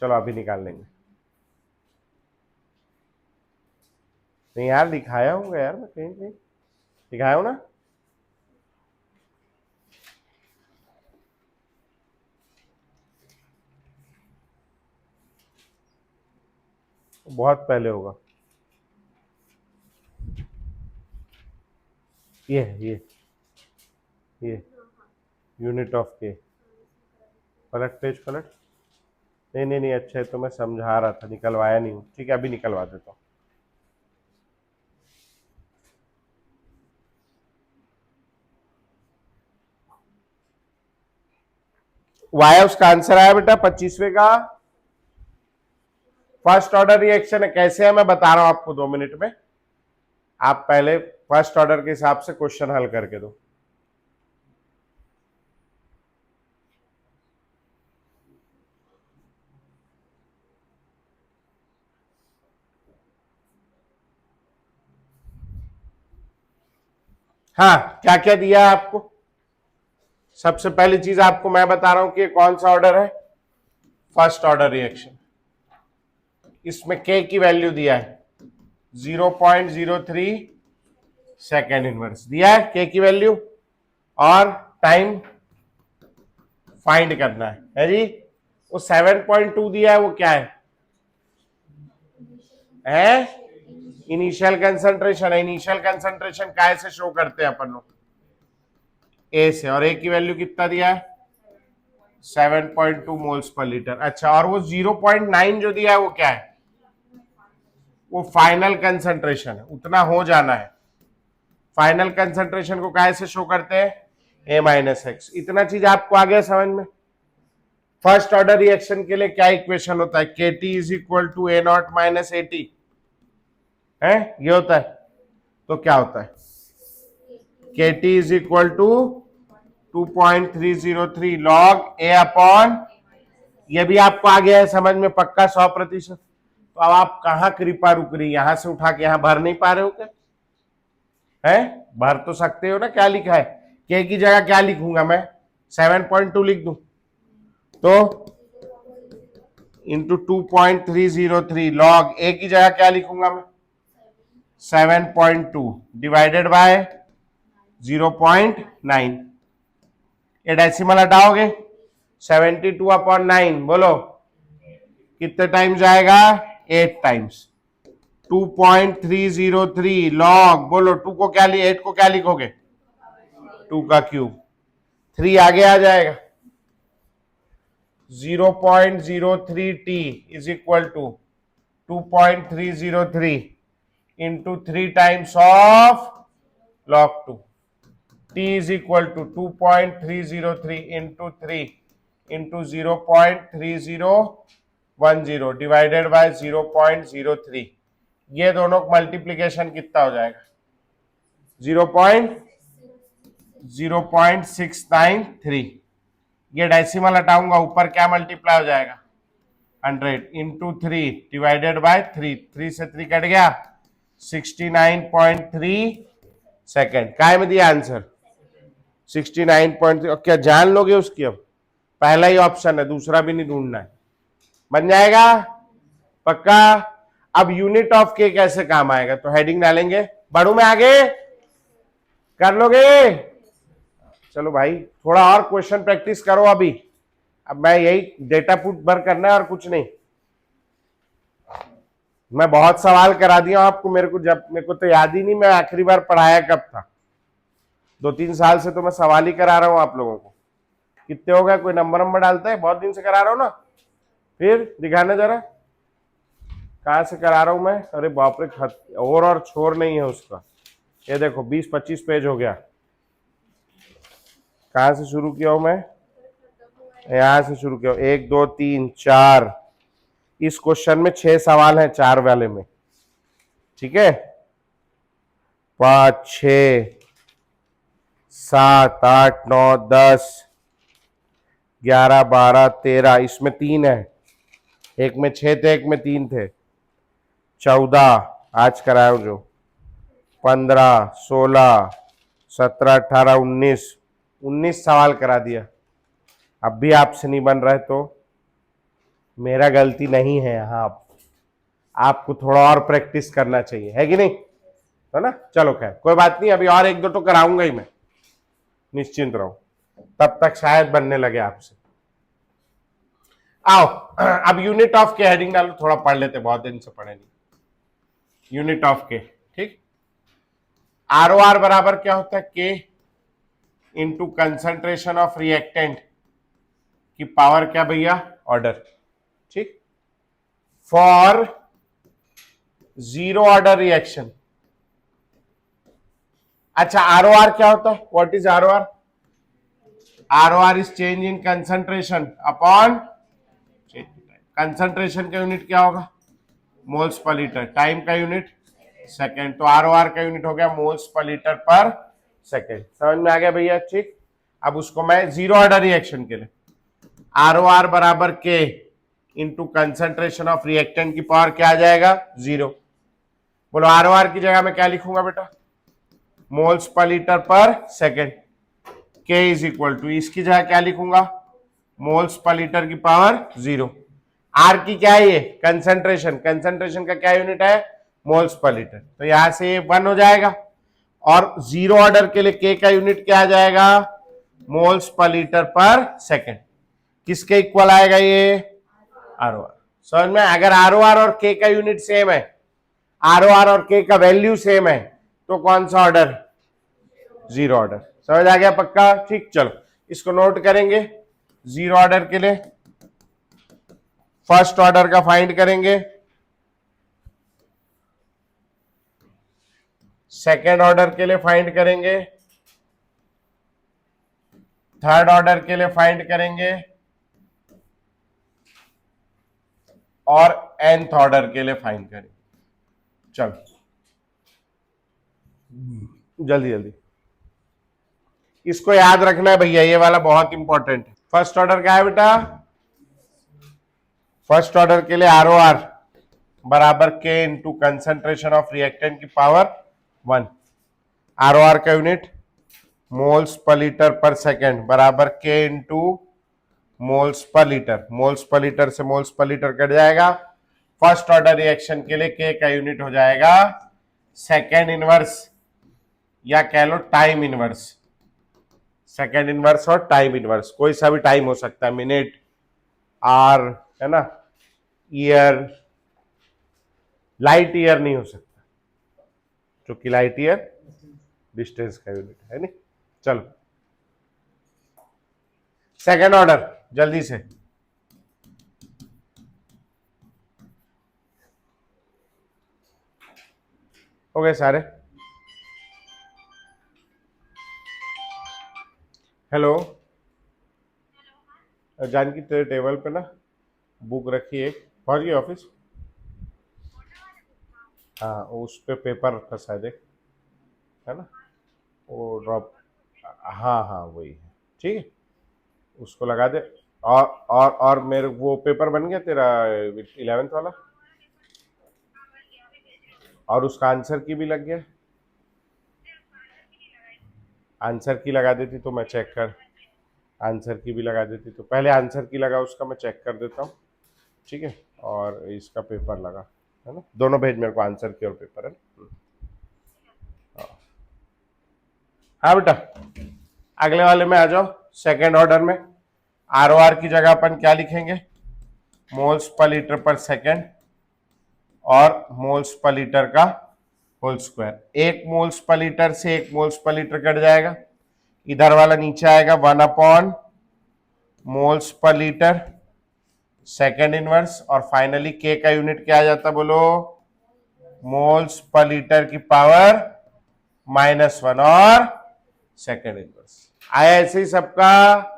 चलो अभी निकाल लेंगे। नहीं यार लिखाया हूँ यार, मैं कहीं कहीं लिखाया हूं ना। बहुत पहले होगा ये यूनिट ऑफ के, पलट पेज पलट। नहीं अच्छा है, तो मैं समझा रहा था, निकलवाया नहीं हूँ, ठीक है अभी निकलवा देता हूँ। वाया उसका आंसर आया बेटा 25वें का फर्स्ट ऑर्डर रिएक्शन है। कैसे है मैं बता रहा हूं आपको 2 मिनट में, आप पहले फर्स्ट ऑर्डर के हिसाब से क्वेश्चन हल करके दो। हाँ क्या क्या दिया है आपको? सबसे पहली चीज आपको मैं बता रहा हूं कि कौन सा ऑर्डर है, फर्स्ट ऑर्डर रिएक्शन। इसमें के की वैल्यू दिया है 0.03 सेकेंड इनवर्स दिया है के की वैल्यू, और टाइम फाइंड करना है जी वो 7.2 दिया है, वो क्या है इनिशियल कंसंट्रेशन है। इनिशियल कंसंट्रेशन काय से शो करते हैं अपन लोग, ए से, और ए की वैल्यू कितना दिया है 7.2 मोल्स पर लीटर। अच्छा, और वो 0.9 जो दिया है वो क्या है, वो फाइनल कंसंट्रेशन है, उतना हो जाना है। फाइनल कंसंट्रेशन को काय से शो करते हैं, ए माइनस एक्स। इतना चीज आपको आ गया समझ में। फर्स्ट ऑर्डर रिएक्शन के लिए क्या इक्वेशन होता है, K T is equal to A naught minus A T है, ये होता है। तो क्या होता है, K T is equal to 2.303 log A upon, ये भी आपको आ गया है समझ में पक्का 100%। तो अब आप कहां कृपा रुक रही, यहां से उठा के यहां भर नहीं पा रहे हो क्या, है भर तो सकते हो ना। क्या लिखा है, के की जगह क्या लिखूंगा मैं, 7.2 लिख दूं, तो इंटू 2.303 लॉग ए की जगह क्या लिखूंगा मैं 7.2 डिवाइडेड बाय 0.9। ये डेसिमल हटाओगे 72 अपॉन 9, बोलो कितने टाइम्स जाएगा, 8 टाइम्स। 2.303 लॉग, बोलो 2 को क्या 8 को क्या लिखोगे 2 का क्यूब, 3 आगे आ जाएगा। 0.03 t is equal to 2.303 into 3 times of log 2। t is equal to 2.303 into 3 into 0.3010 divided by 0.03। ये दोनों मल्टीप्लीकेशन कितना हो जाएगा 0.0693। ये डेसिमल हटाऊंगा, ऊपर क्या मल्टीप्लाई हो जाएगा 100 इंटू 3 डिवाइडेड बाय 3, 3 से 3 कट गया 69.3 सेकेंड। काय में दिया आंसर 69.3। क्या जान लोगे उसकी, अब पहला ही ऑप्शन है, दूसरा भी नहीं ढूंढना है, बन जाएगा पक्का। अब यूनिट ऑफ के कैसे काम आएगा, तो हेडिंग डालेंगे, बढ़ू में आगे कर लोगे। चलो भाई थोड़ा और क्वेश्चन प्रैक्टिस करो अभी, अब मैं यही डेटा पुट भर करना है और कुछ नहीं। मैं बहुत सवाल करा दिया आपको, मेरे को तो याद ही नहीं मैं आखिरी बार पढ़ाया कब था। 2-3 साल से तो मैं सवाल ही करा रहा हूं आप लोगों को। कितने हो गए, कोई नंबर डालता है, बहुत दिन से करा रहा हूं ना, फिर दिखाना जरा कहां से करा रहा हूं मैं। अरे बाप रे, और छोर नहीं है उसका। ये देखो 20-25 पेज हो गया। कहां से शुरू किया हूं मैं, यहां से शुरू किया, 1 2 3 4। इस क्वेश्चन में 6 सवाल हैं 4 वाले में, ठीक है। 5 6 7 8 9 10 11 12 13, इसमें 3 है, एक में 6 थे एक में 3 थे। 14 आज कराया जो, 15 16 17 18 19 सवाल करा दिया। अब भी आपसे नहीं बन रहा है तो मेरा गलती नहीं है, यहाँ आपको थोड़ा और प्रैक्टिस करना चाहिए, है कि नहीं, है ना। चलो खैर कोई बात नहीं, अभी और 1-2 तो कराऊंगा ही मैं, निश्चिंत रहो, तब तक शायद बनने लगे आपसे। आओ अब यूनिट ऑफ के हेडिंग डालो, थोड़ा पढ़ लेते, बहुत दिन से पढ़े नहीं। यूनिट ऑफ के, ठीक। ROR बराबर क्या होता है, के इंटू कंसंट्रेशन ऑफ रिएक्टेंट की पावर क्या भैया, ऑर्डर, ठीक। For 0 order reaction. अच्छा ROR क्या होता है, what is ROR? ROR is change in concentration upon concentration का यूनिट क्या होगा, मोल्स पर लीटर, टाइम का यूनिट सेकेंड, तो ROR का यूनिट हो गया मोल्स पर लीटर पर सेकेंड। समझ में आ गया भैया, ठीक। अब उसको मैं 0 ऑर्डर रिएक्शन के लिए ROR बराबर K into concentration of reactant की पावर क्या आ जाएगा 0। बोलो ROR की जगह मैं क्या लिखूंगा बेटा, मोल्स पर लीटर पर सेकेंड। के इज इक्वल टू, इसकी जगह क्या लिखूंगा, मोल्स पर लीटर की पावर 0। आर की क्या है ये, कंसंट्रेशन, कंसंट्रेशन का क्या यूनिट है, मोल्स पर लीटर, तो यहां से ये 1 हो जाएगा। और 0 ऑर्डर के लिए के का यूनिट क्या आ जाएगा, मोल्स पर लीटर पर सेकेंड। किसके इक्वल आएगा ये? R O R. समझ में? अगर आर ओ आर और के का यूनिट सेम है, आर ओ आर और के का वैल्यू सेम है, तो कौन सा ऑर्डर? Zero order. समझ आ गया पक्का? ठीक, चलो इसको नोट करेंगे। जीरो ऑर्डर के लिए फर्स्ट ऑर्डर का फाइंड करेंगे, सेकेंड ऑर्डर के लिए फाइंड करेंगे, थर्ड ऑर्डर के लिए फाइंड करेंगे, और nth ऑर्डर के लिए फाइंड करेंगे। चलो जल्दी जल्दी इसको याद रखना है भैया, ये वाला बहुत इंपॉर्टेंट है। फर्स्ट ऑर्डर क्या है बेटा? फर्स्ट ऑर्डर के लिए आर ओ आर बराबर K into concentration of reactant की पावर 1। आर ओ आर का यूनिट मोल्स पर लीटर पर सेकेंड बराबर के इंटू मोल्स पर लीटर। मोल्स पर लीटर से मोल्स पर लीटर कट जाएगा। फर्स्ट ऑर्डर रिएक्शन के लिए के का यूनिट हो जाएगा सेकेंड इनवर्स, या कह लो टाइम इनवर्स। सेकेंड इनवर्स और टाइम इनवर्स, कोई सा भी टाइम हो सकता है, मिनट, आर, है ना, ईयर। लाइट ईयर नहीं हो सकता, क्योंकि लाइट ईयर डिस्टेंस का यूनिट है नहीं। चलो सेकेंड ऑर्डर जल्दी से। हो गए सारे? हेलो जानकी, तेरे टेबल पे ना बुक रखी है, पहुंच गई ऑफिस? हाँ, उस पे पेपर फंसा है देख, है ना, वो ड्रॉप। हाँ हाँ वही है, ठीक है, उसको लगा दे। और मेरे वो पेपर बन गया तेरा 11th वाला, और उसका आंसर की भी लग गया। आंसर की लगा देती तो मैं चेक कर, आंसर की भी लगा देती तो, पहले आंसर की लगा, उसका मैं चेक कर देता हूँ, ठीक है, और इसका पेपर लगा, है ना, दोनों भेज मेरे को, आंसर की और पेपर, है ना। हाँ बेटा, अगले वाले में आ जाओ। सेकेंड ऑर्डर में आर ओ आर की जगह अपन क्या लिखेंगे? मोल्स पर लीटर पर सेकेंड और मोल्स पर लीटर का होल स्क्वायर। एक मोल्स पर लीटर से एक मोल्स पर लीटर कट जाएगा, इधर वाला नीचे आएगा 1 अपॉन मोल्स पर लीटर सेकेंड इनवर्स, और फाइनली के का यूनिट क्या आ जाता बोलो? मोल्स पर लीटर की पावर -1 और सेकेंड इनवर्स। आया ऐसे ही सबका?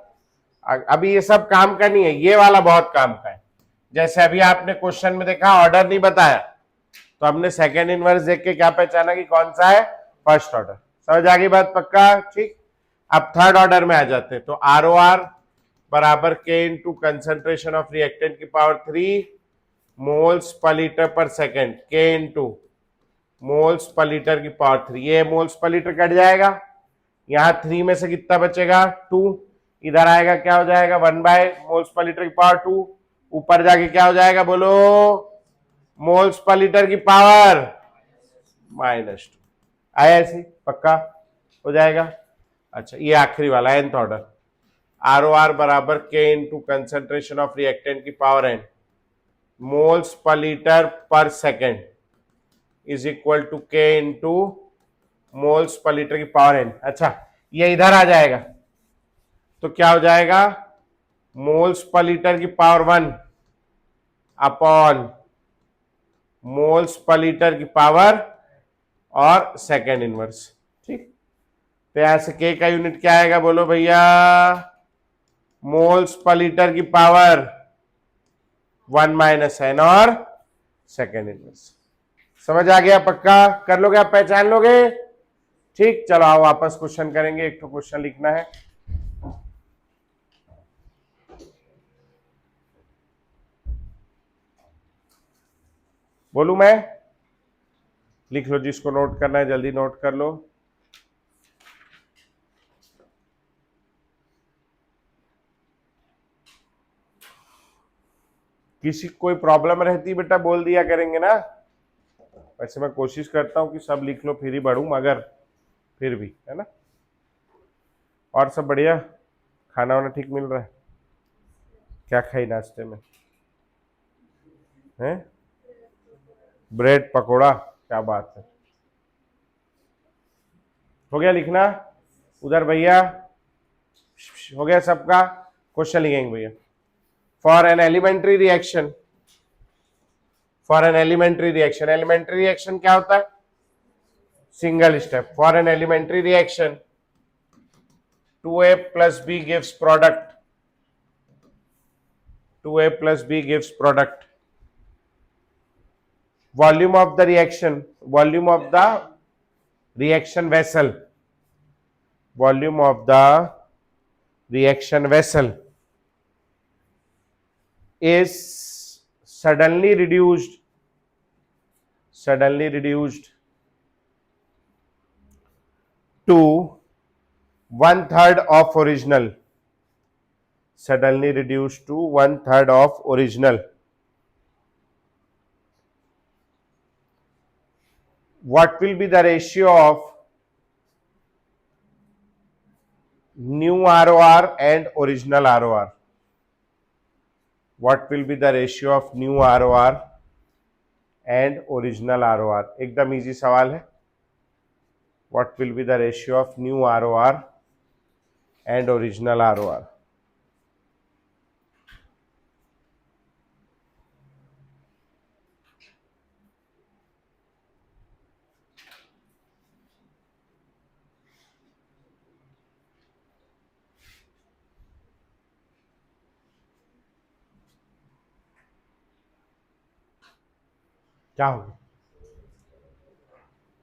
अभी ये सब काम का नहीं है, ये वाला बहुत काम का है। जैसे अभी आपने क्वेश्चन में देखा ऑर्डर नहीं बताया, तो हमने सेकेंड इनवर्स देख के क्या पहचाना कि कौन सा है? First order. समझ आ गई बात पक्का? ठीक, अब थर्ड ऑर्डर में आ जाते हैं। तो आर ओ आर बराबर K into concentration of reactant की पावर 3 मोल्स पर लीटर पर सेकेंड, के इंटू मोल्स पर लीटर की पावर 3। ये मोल्स पर लीटर कट जाएगा, यहां 3 में से कितना बचेगा? 2। इधर आएगा क्या हो जाएगा? 1 बाय मोल्स पर लीटर की पावर 2। ऊपर जाके क्या हो जाएगा बोलो? मोल्स पर लीटर की पावर -2। आया ऐसे पक्का हो जाएगा? अच्छा, ये आखिरी वाला nth order, R O R बराबर K into concentration of reactant की पावर n मोल्स पर लीटर पर second is equal to K into moles पर लीटर की पावर n। अच्छा, ये इधर आ जाएगा तो क्या हो जाएगा? मोल्स पर लीटर की पावर 1 अपॉन मोल्स पर लीटर की पावर और सेकेंड इनवर्स। ठीक, तो यहां से के का यूनिट क्या आएगा बोलो भैया? मोल्स पर लीटर की पावर 1 - n और सेकेंड इनवर्स। समझ आ गया पक्का? कर लोगे आप, पहचान लोगे? ठीक, चलो आओ वापस क्वेश्चन करेंगे। एक तो क्वेश्चन लिखना है, बोलू मैं? लिख लो, जिसको नोट करना है जल्दी नोट कर लो। किसी कोई प्रॉब्लम रहती बेटा बोल दिया करेंगे ना। वैसे मैं कोशिश करता हूं कि सब लिख लो फिर ही बढ़ूं, मगर फिर भी, है ना। और सब बढ़िया? खाना वाना ठीक मिल रहा है? क्या खाई नाश्ते में? हैं? ब्रेड पकोड़ा, क्या बात है। हो गया लिखना उधर भैया? हो गया सबका? क्वेश्चन लिखेंगे भैया। For an elementary reaction, for an elementary reaction, elementary reaction क्या होता है? Single step. For an elementary reaction 2a plus b gives product, 2a plus b gives product. Volume of the reaction, volume of the reaction vessel, volume of the reaction vessel is suddenly reduced to 1/3 of original, suddenly reduced to 1/3 of original. What will be the ratio of new ROR and original ROR? What will be the ratio of new ROR and original ROR? एकदम इजी सवाल है। What will be the ratio of new ROR and original ROR? क्या होगी?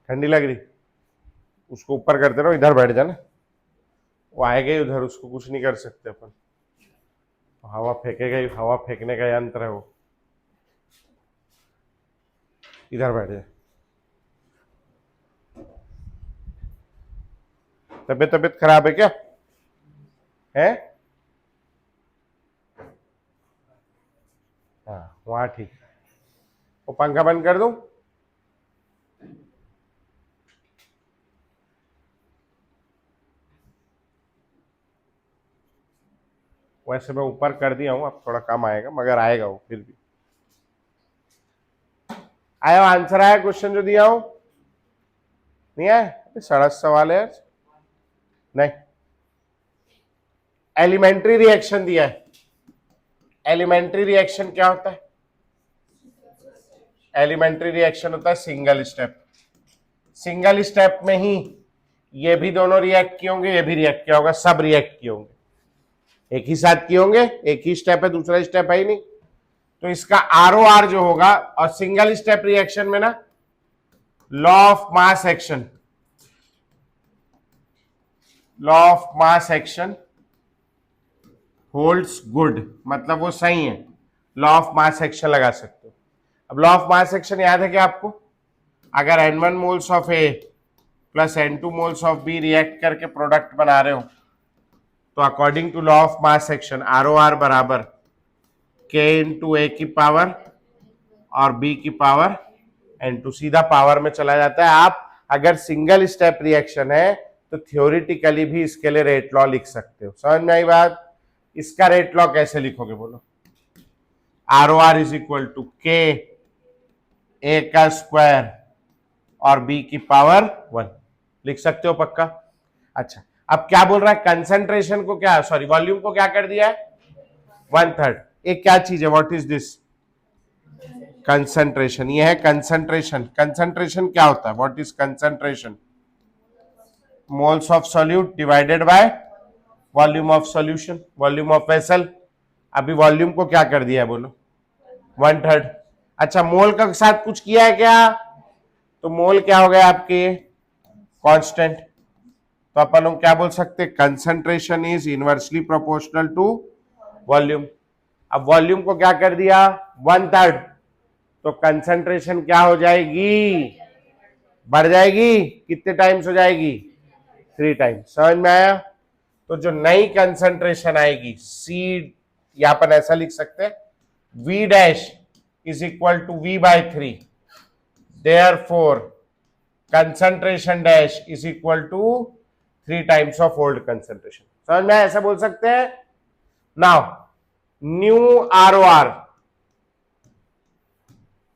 ठंडी लग रही? उसको ऊपर करते रहो, इधर बैठ जाना, वो आएगा ही उधर, उसको कुछ नहीं कर सकते अपन, हवा फेंकेगा ही, हवा फेंकने का यंत्र है वो। इधर बैठ जाए। तबीयत खराब है क्या? है? हाँ वहां ठीक। वो पंखा बंद कर दूं? वैसे मैं ऊपर कर दिया हूं, अब थोड़ा कम आएगा, मगर आएगा वो फिर भी। आया आंसर? आया क्वेश्चन जो दिया हूं? नहीं आया? सड़क सवाल है। नहीं, एलिमेंट्री रिएक्शन दिया है। एलिमेंट्री रिएक्शन क्या होता है? एलिमेंट्री रिएक्शन होता है सिंगल स्टेप। सिंगल स्टेप में ही ये भी दोनों रिएक्ट किए होंगे, ये भी रिएक्ट किया होगा, सब रिएक्ट किए होंगे, एक ही साथ किए होंगे। एक ही स्टेप है, दूसरा स्टेप है ही नहीं, तो इसका ROR जो होगा, और सिंगल स्टेप रिएक्शन में ना law of mass action, law of mass action holds good, मतलब वो सही है, लॉ ऑफ मास एक्शन लगा सकते हो। अब लॉ ऑफ मास एक्शन याद है क्या आपको? अगर N1 moles of A plus N2 moles of B react करके प्रोडक्ट बना रहे हो, तो according to law of mass action ROR बराबर K इंटू A की पावर और B की पावर N2, सीधा पावर में चला जाता है। आप अगर सिंगल स्टेप रिएक्शन है तो थ्योरेटिकली भी इसके लिए रेट लॉ लिख सकते हो। समझ में आई बात? इसका रेट लॉ कैसे लिखोगे बोलो? ROR is equal to K A का स्क्वायर और B की पावर 1, लिख सकते हो पक्का? अच्छा, अब क्या बोल रहा है? कंसंट्रेशन को क्या, सॉरी वॉल्यूम को क्या कर दिया है? 1/3। एक क्या चीज है? What is this? कंसंट्रेशन। ये है कंसंट्रेशन। कंसंट्रेशन क्या होता है? What is concentration? Moles of solute divided by volume of solution, volume of vessel. अभी वॉल्यूम को क्या कर दिया है बोलो? 1/3। अच्छा, मोल का साथ कुछ किया है क्या? तो मोल क्या हो गया आपके? कांस्टेंट। तो अपन लोग क्या बोल सकते हैं? Concentration is inversely proportional to volume. अब वॉल्यूम को क्या कर दिया? 1/3। तो कंसंट्रेशन क्या हो जाएगी? बढ़ जाएगी। कितने टाइम्स हो जाएगी? 3 टाइम्स। समझ में आया? तो जो नई कंसंट्रेशन आएगी सी, यहां पर ऐसा लिख सकते हैं, V dash is equal to V/3, therefore concentration dash is equal to 3 times of old concentration. समझ में? ऐसा बोल सकते हैं। नाउ न्यू ROR,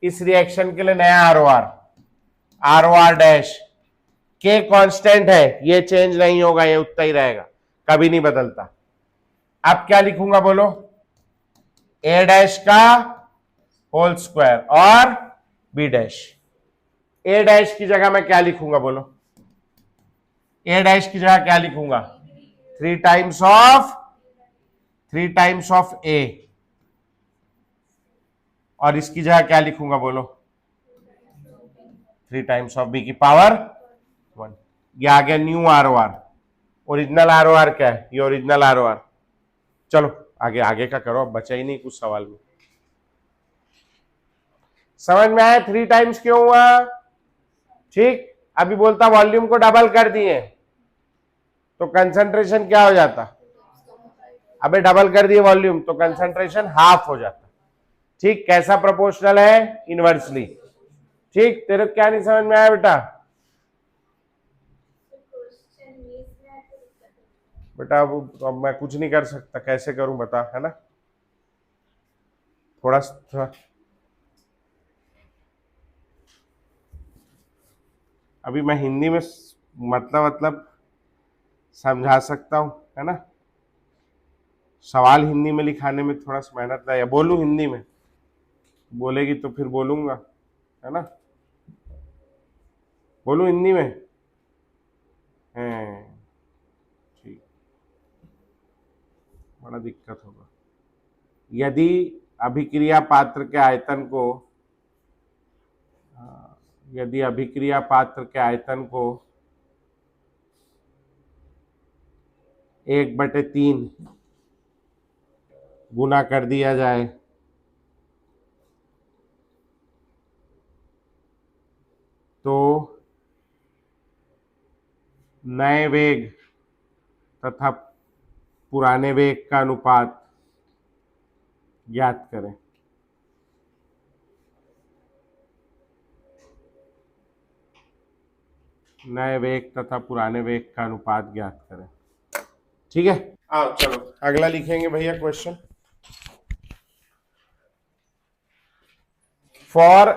इस रिएक्शन के लिए नया ROR डैश, के कांस्टेंट है, ये चेंज नहीं होगा, ये उतना ही रहेगा, कभी नहीं बदलता। अब क्या लिखूंगा बोलो, ए डैश का होल स्क्वायर और बी डैश। ए डैश की जगह मैं क्या लिखूंगा बोलो, ए डैश की जगह क्या लिखूंगा, 3 टाइम्स ऑफ ए, और इसकी जगह क्या लिखूंगा बोलो, 3 टाइम्स ऑफ बी की पावर 1। ये आ गया न्यू ROR। ओरिजिनल ROR क्या है, ये ओरिजिनल ROR। चलो आगे आगे का करो, अब बचा ही नहीं कुछ सवाल में। समझ में आया 3 टाइम्स क्यों हुआ? ठीक, अभी बोलता वॉल्यूम को डबल कर दिए तो कंसंट्रेशन क्या हो जाता, अबे डबल कर दिए वॉल्यूम तो कंसंट्रेशन हाफ हो जाता। ठीक, कैसा प्रोपोर्शनल है, इनवर्सली। ठीक, तेरे को क्या नहीं समझ में आया बेटा? बेटा अब मैं कुछ नहीं कर सकता, कैसे करूं बता, है ना? थोड़ा अभी मैं हिंदी में मतलब समझा सकता हूं, है ना? सवाल हिंदी में लिखाने में थोड़ा सा मेहनत है, या बोलूं हिंदी में? बोलेगी तो फिर बोलूंगा, है ना? बोलूं हिंदी में? है ठीक, बड़ा दिक्कत होगा। यदि अभिक्रिया पात्र के आयतन को, यदि अभिक्रिया पात्र के आयतन को 1/3 गुना कर दिया जाए तो नए वेग तथा पुराने वेग का अनुपात ज्ञात करें। नए वेग तथा पुराने वेग का अनुपात ज्ञात करें। ठीक है, आओ चलो अगला लिखेंगे भैया क्वेश्चन। फॉर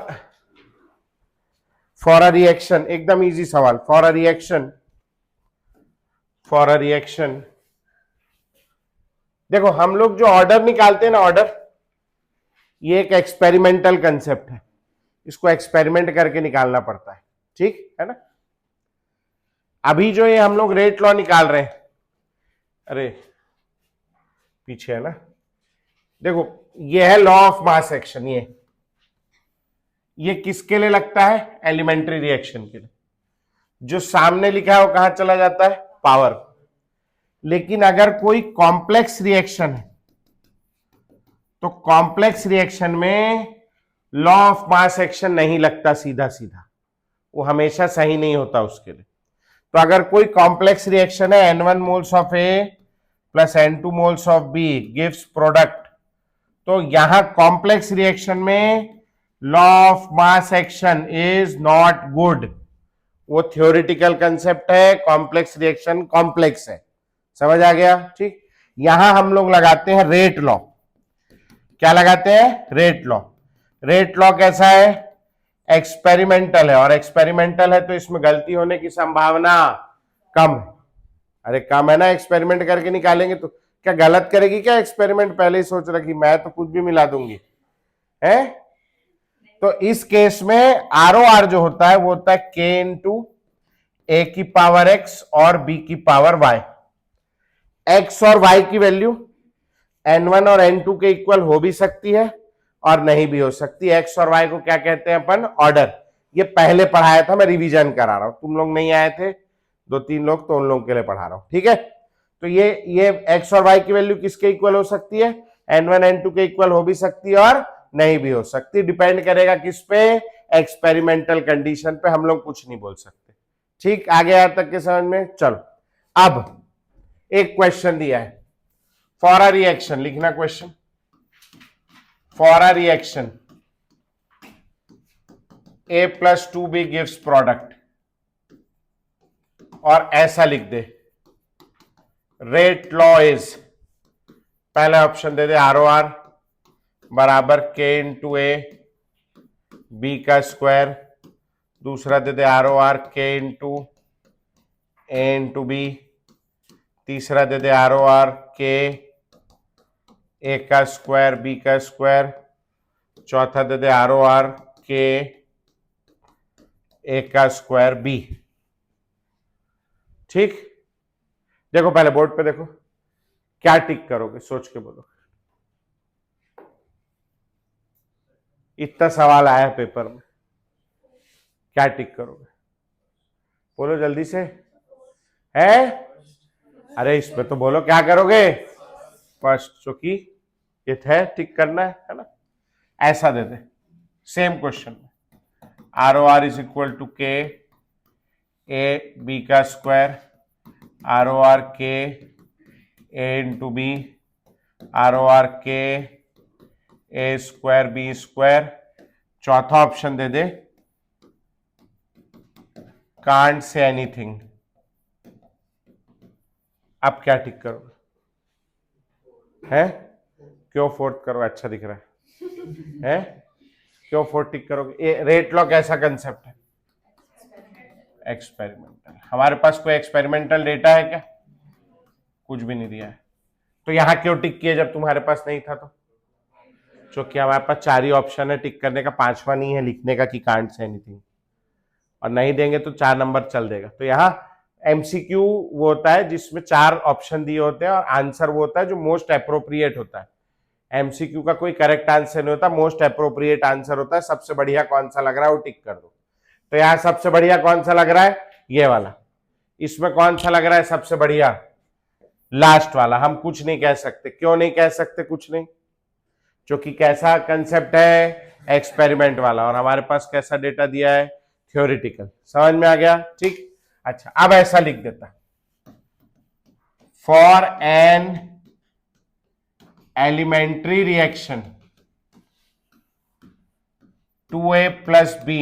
अ रिएक्शन, एकदम इजी सवाल। फॉर अ रिएक्शन देखो, हम लोग जो ऑर्डर निकालते हैं ना, ऑर्डर, ये एक एक्सपेरिमेंटल कंसेप्ट है, इसको एक्सपेरिमेंट करके निकालना पड़ता है। ठीक है ना? अभी जो ये हम लोग रेट लॉ निकाल रहे हैं, अरे पीछे है ना, देखो ये है लॉ ऑफ मास एक्शन। ये किसके लिए लगता है? एलिमेंट्री रिएक्शन के लिए। जो सामने लिखा है वो कहां चला जाता है? पावर। लेकिन अगर कोई कॉम्प्लेक्स रिएक्शन है तो कॉम्प्लेक्स रिएक्शन में लॉ ऑफ मास एक्शन नहीं लगता सीधा सीधा, वो हमेशा सही नहीं होता उसके लिए। तो अगर कोई कॉम्प्लेक्स रिएक्शन है, N1 moles of A plus N2 moles of B gives product, तो यहां कॉम्प्लेक्स रिएक्शन में law of mass action is not good. वो थ्योरेटिकल कंसेप्ट है, कॉम्प्लेक्स रिएक्शन कॉम्प्लेक्स है। समझ आ गया? ठीक, यहां हम लोग लगाते हैं रेट लॉ। क्या लगाते हैं? Rate law. रेट लॉ कैसा है? एक्सपेरिमेंटल है, और एक्सपेरिमेंटल है तो इसमें गलती होने की संभावना कम है। अरे कम है ना, एक्सपेरिमेंट करके निकालेंगे तो क्या गलत करेगी क्या? एक्सपेरिमेंट पहले ही सोच रखी, मैं तो कुछ भी मिला दूंगी, है? तो इस केस में ROR जो होता है वो होता है K इंटू A की पावर X और B की पावर Y। X और Y की वैल्यू N1 और N2 के इक्वल हो भी सकती है और नहीं भी हो सकती। X और Y को क्या कहते हैं अपन? ऑर्डर। ये पहले पढ़ाया था, मैं रिवीजन करा रहा हूं, तुम लोग नहीं आए थे 2-3 लोग, तो उन लोगों के लिए पढ़ा रहा हूं। ठीक है, तो ये X और Y की वैल्यू किसके इक्वल हो सकती है? N1 N2 के इक्वल हो भी सकती है और नहीं भी हो सकती। डिपेंड करेगा किस पे? एक्सपेरिमेंटल कंडीशन पे, हम लोग कुछ नहीं बोल सकते। ठीक, आगे यहां तक के समझ में? चलो, अब एक क्वेश्चन दिया है फॉर अ रिएक्शन, लिखना question. For a reaction A plus 2B gives product, और ऐसा लिख दे, रेट लॉ इज, पहला ऑप्शन दे दे आर ओ आर बराबर के इंटू ए बी का स्क्वायर, दूसरा दे दे R O R K into A into B, तीसरा दे दे आर ओ आर के ए का स्क्वायर बी का स्क्वायर, चौथा दे दे आर ओ आर के ए का स्क्वायर बी। ठीक, देखो पहले बोर्ड पे देखो क्या टिक करोगे, सोच के बोलो। इतना सवाल आया पेपर में, क्या टिक करोगे, बोलो जल्दी से। है, अरे इसमें तो बोलो क्या करोगे, फर्स्ट, क्योंकि ये है टिक करना है ना। ऐसा दे दे सेम क्वेश्चन में, R O R is equal to K A B का square, R O R K A into B, R O R K A square B square, चौथा ऑप्शन दे दे कांट से एनीथिंग। अब क्या टिक करोगे, है क्यों फोर्थ करो, अच्छा दिख रहा है क्यों फोर्थ टिक करोगे। रेट लॉ कैसा कंसेप्ट है, एक्सपेरिमेंटल। हमारे पास कोई एक्सपेरिमेंटल डेटा है क्या, कुछ भी नहीं दिया है, तो यहां क्यों टिक किया जब तुम्हारे पास नहीं था। तो क्योंकि हमारे पास 4 ही ऑप्शन है टिक करने का, 5वां नहीं है लिखने का कि कांट से एनीथिंग, और नहीं देंगे तो 4 नंबर चल देगा। तो यहाँ एमसीक्यू वो होता है जिसमें 4 ऑप्शन दिए होते हैं और आंसर वो होता है जो मोस्ट अप्रोप्रिएट होता है। एमसीक्यू का कोई करेक्ट आंसर नहीं होता, मोस्ट अप्रोप्रिएट आंसर होता है। सबसे बढ़िया कौन सा लग रहा है वो टिक कर दो। तो यहाँ सबसे बढ़िया कौन सा लग रहा है, ये वाला। इसमें कौन सा लग रहा है सबसे बढ़िया, लास्ट वाला। हम कुछ नहीं कह सकते, क्यों नहीं कह सकते कुछ नहीं, क्योंकि कैसा कंसेप्ट है, एक्सपेरिमेंट वाला, और हमारे पास कैसा डेटा दिया है, थ्योरेटिकल। समझ में आ गया, ठीक। अच्छा, अब ऐसा लिख देता, for an elementary reaction 2a plus B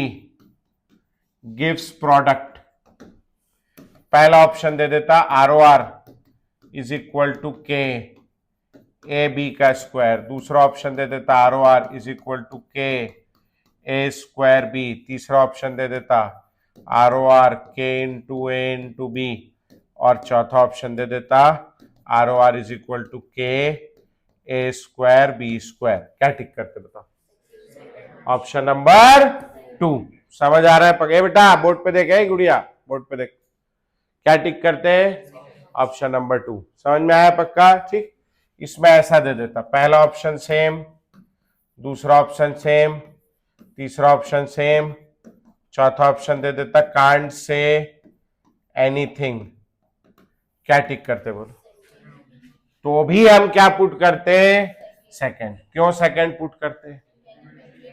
gives product. पहला ऑप्शन दे देता R O R is equal to K A B का स्क्वायर, दूसरा ऑप्शन दे देता R O R is equal to K A square B, तीसरा ऑप्शन दे देता R O R K into A into B, और चौथा ऑप्शन दे देता R O R is equal to K A square B square. क्या टिक करते बताओ, ऑप्शन नंबर 2। समझ आ रहा है पगे बेटा, बोर्ड पे देखे गुड़िया, बोर्ड पे देख, क्या टिक करते हैं, ऑप्शन नंबर 2। समझ में आया पक्का, ठीक। इसमें ऐसा दे देता, पहला ऑप्शन सेम, दूसरा ऑप्शन सेम, तीसरा ऑप्शन सेम, चौथा ऑप्शन दे देता कांट से एनीथिंग। क्या टिक करते बोलो, तो भी हम क्या पुट करते, सेकंड। क्यों सेकंड पुट करते,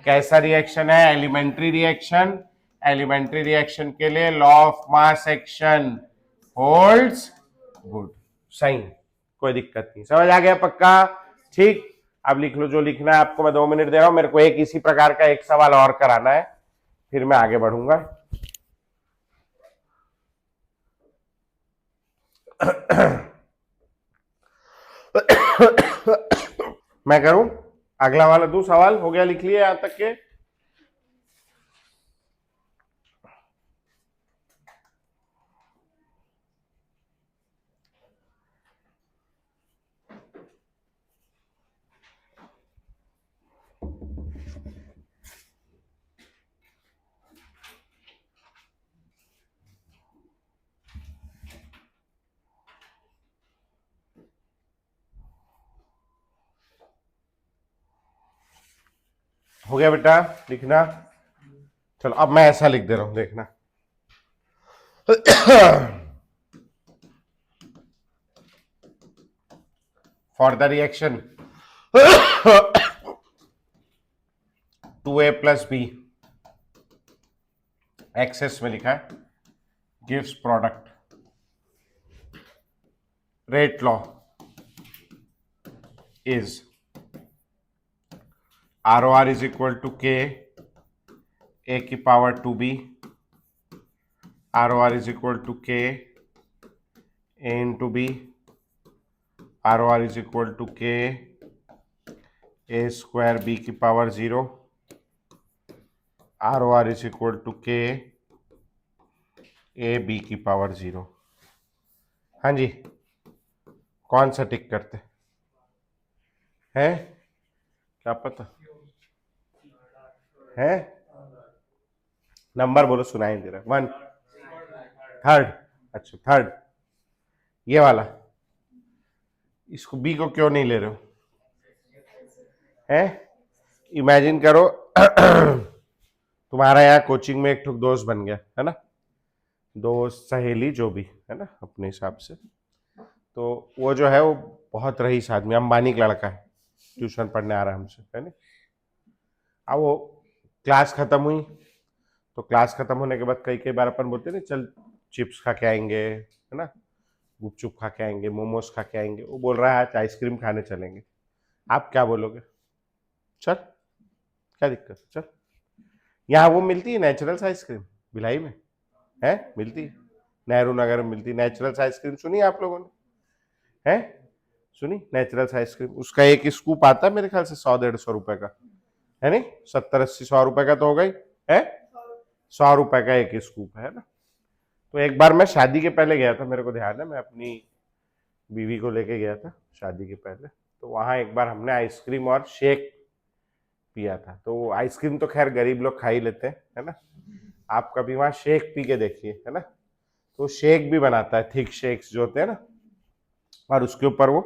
कैसा रिएक्शन है, एलिमेंट्री रिएक्शन। एलिमेंट्री रिएक्शन के लिए law of mass action holds good, सही, कोई दिक्कत नहीं। समझ आ गया पक्का, ठीक। अब लिख लो जो लिखना है आपको, मैं 2 मिनट दे रहा हूं। मेरे को एक इसी प्रकार का एक सवाल और कराना है, फिर मैं आगे बढ़ूंगा। मैं करूं, अगला वाला 2 सवाल हो गया, लिख लिए यहां तक के। हो गया बेटा लिखना, चलो अब मैं ऐसा लिख दे रहा हूं, देखना। For the reaction 2a plus B, excess में लिखा है, gives product. Rate law is R O R is equal to K A की power 2b, R O R is equal to K A into B, R O R is equal to K A square B की power 0, R O R is equal to K A B की पावर 0। हाँ जी, कौन सा टिक करते हैं, क्या पता है? नंबर बोलो, सुनाई दे रहा। 1, थर्ड, अच्छा थर्ड, ये वाला। इसको बी को क्यों नहीं ले रहे हो? है, इमेजिन करो तुम्हारा यहाँ कोचिंग में एक ठुक दोस्त बन गया है ना, दोस्त सहेली जो भी है ना अपने हिसाब से, तो वो जो है वो बहुत रईस आदमी, अंबानी का लड़का है, ट्यूशन पढ़ने आ रहा है हमसे, है ना। अब वो क्लास खत्म हुई, तो क्लास खत्म होने के बाद कई कई बार अपन बोलते हैं ना, चल चिप्स खा के आएंगे, है ना, गुपचुप खा के आएंगे, मोमोज खा के आएंगे। वो बोल रहा है आज आइसक्रीम खाने चलेंगे। आप क्या बोलोगे? चल, क्या दिक्कत, चल। यहाँ वो मिलती है नेचुरल्स आइसक्रीम, भिलाई में है, मिलती है, नेहरू नगर में मिलती है नेचुरल्स आइसक्रीम। सुनी आप लोगों ने? है, सुनी नेचुरल्स आइसक्रीम? उसका एक स्कूप आता है मेरे ख्याल से 100-150 रुपए का, है नहीं, 70-80-100 रुपए का तो हो गई है, 100 रुपए का एक स्कूप है ना। तो एक बार मैं शादी के पहले गया था, मेरे को ध्यान है, मैं अपनी बीवी को लेके गया था शादी के पहले, तो वहां एक बार हमने आइसक्रीम और शेक पिया था। तो आइसक्रीम तो खैर गरीब लोग खा ही लेते हैं, है ना, आप कभी वहां शेक पी के देखिए, है ना। तो शेक भी बनाता है, थिक शेक्स जो होते हैं ना, और उसके ऊपर वो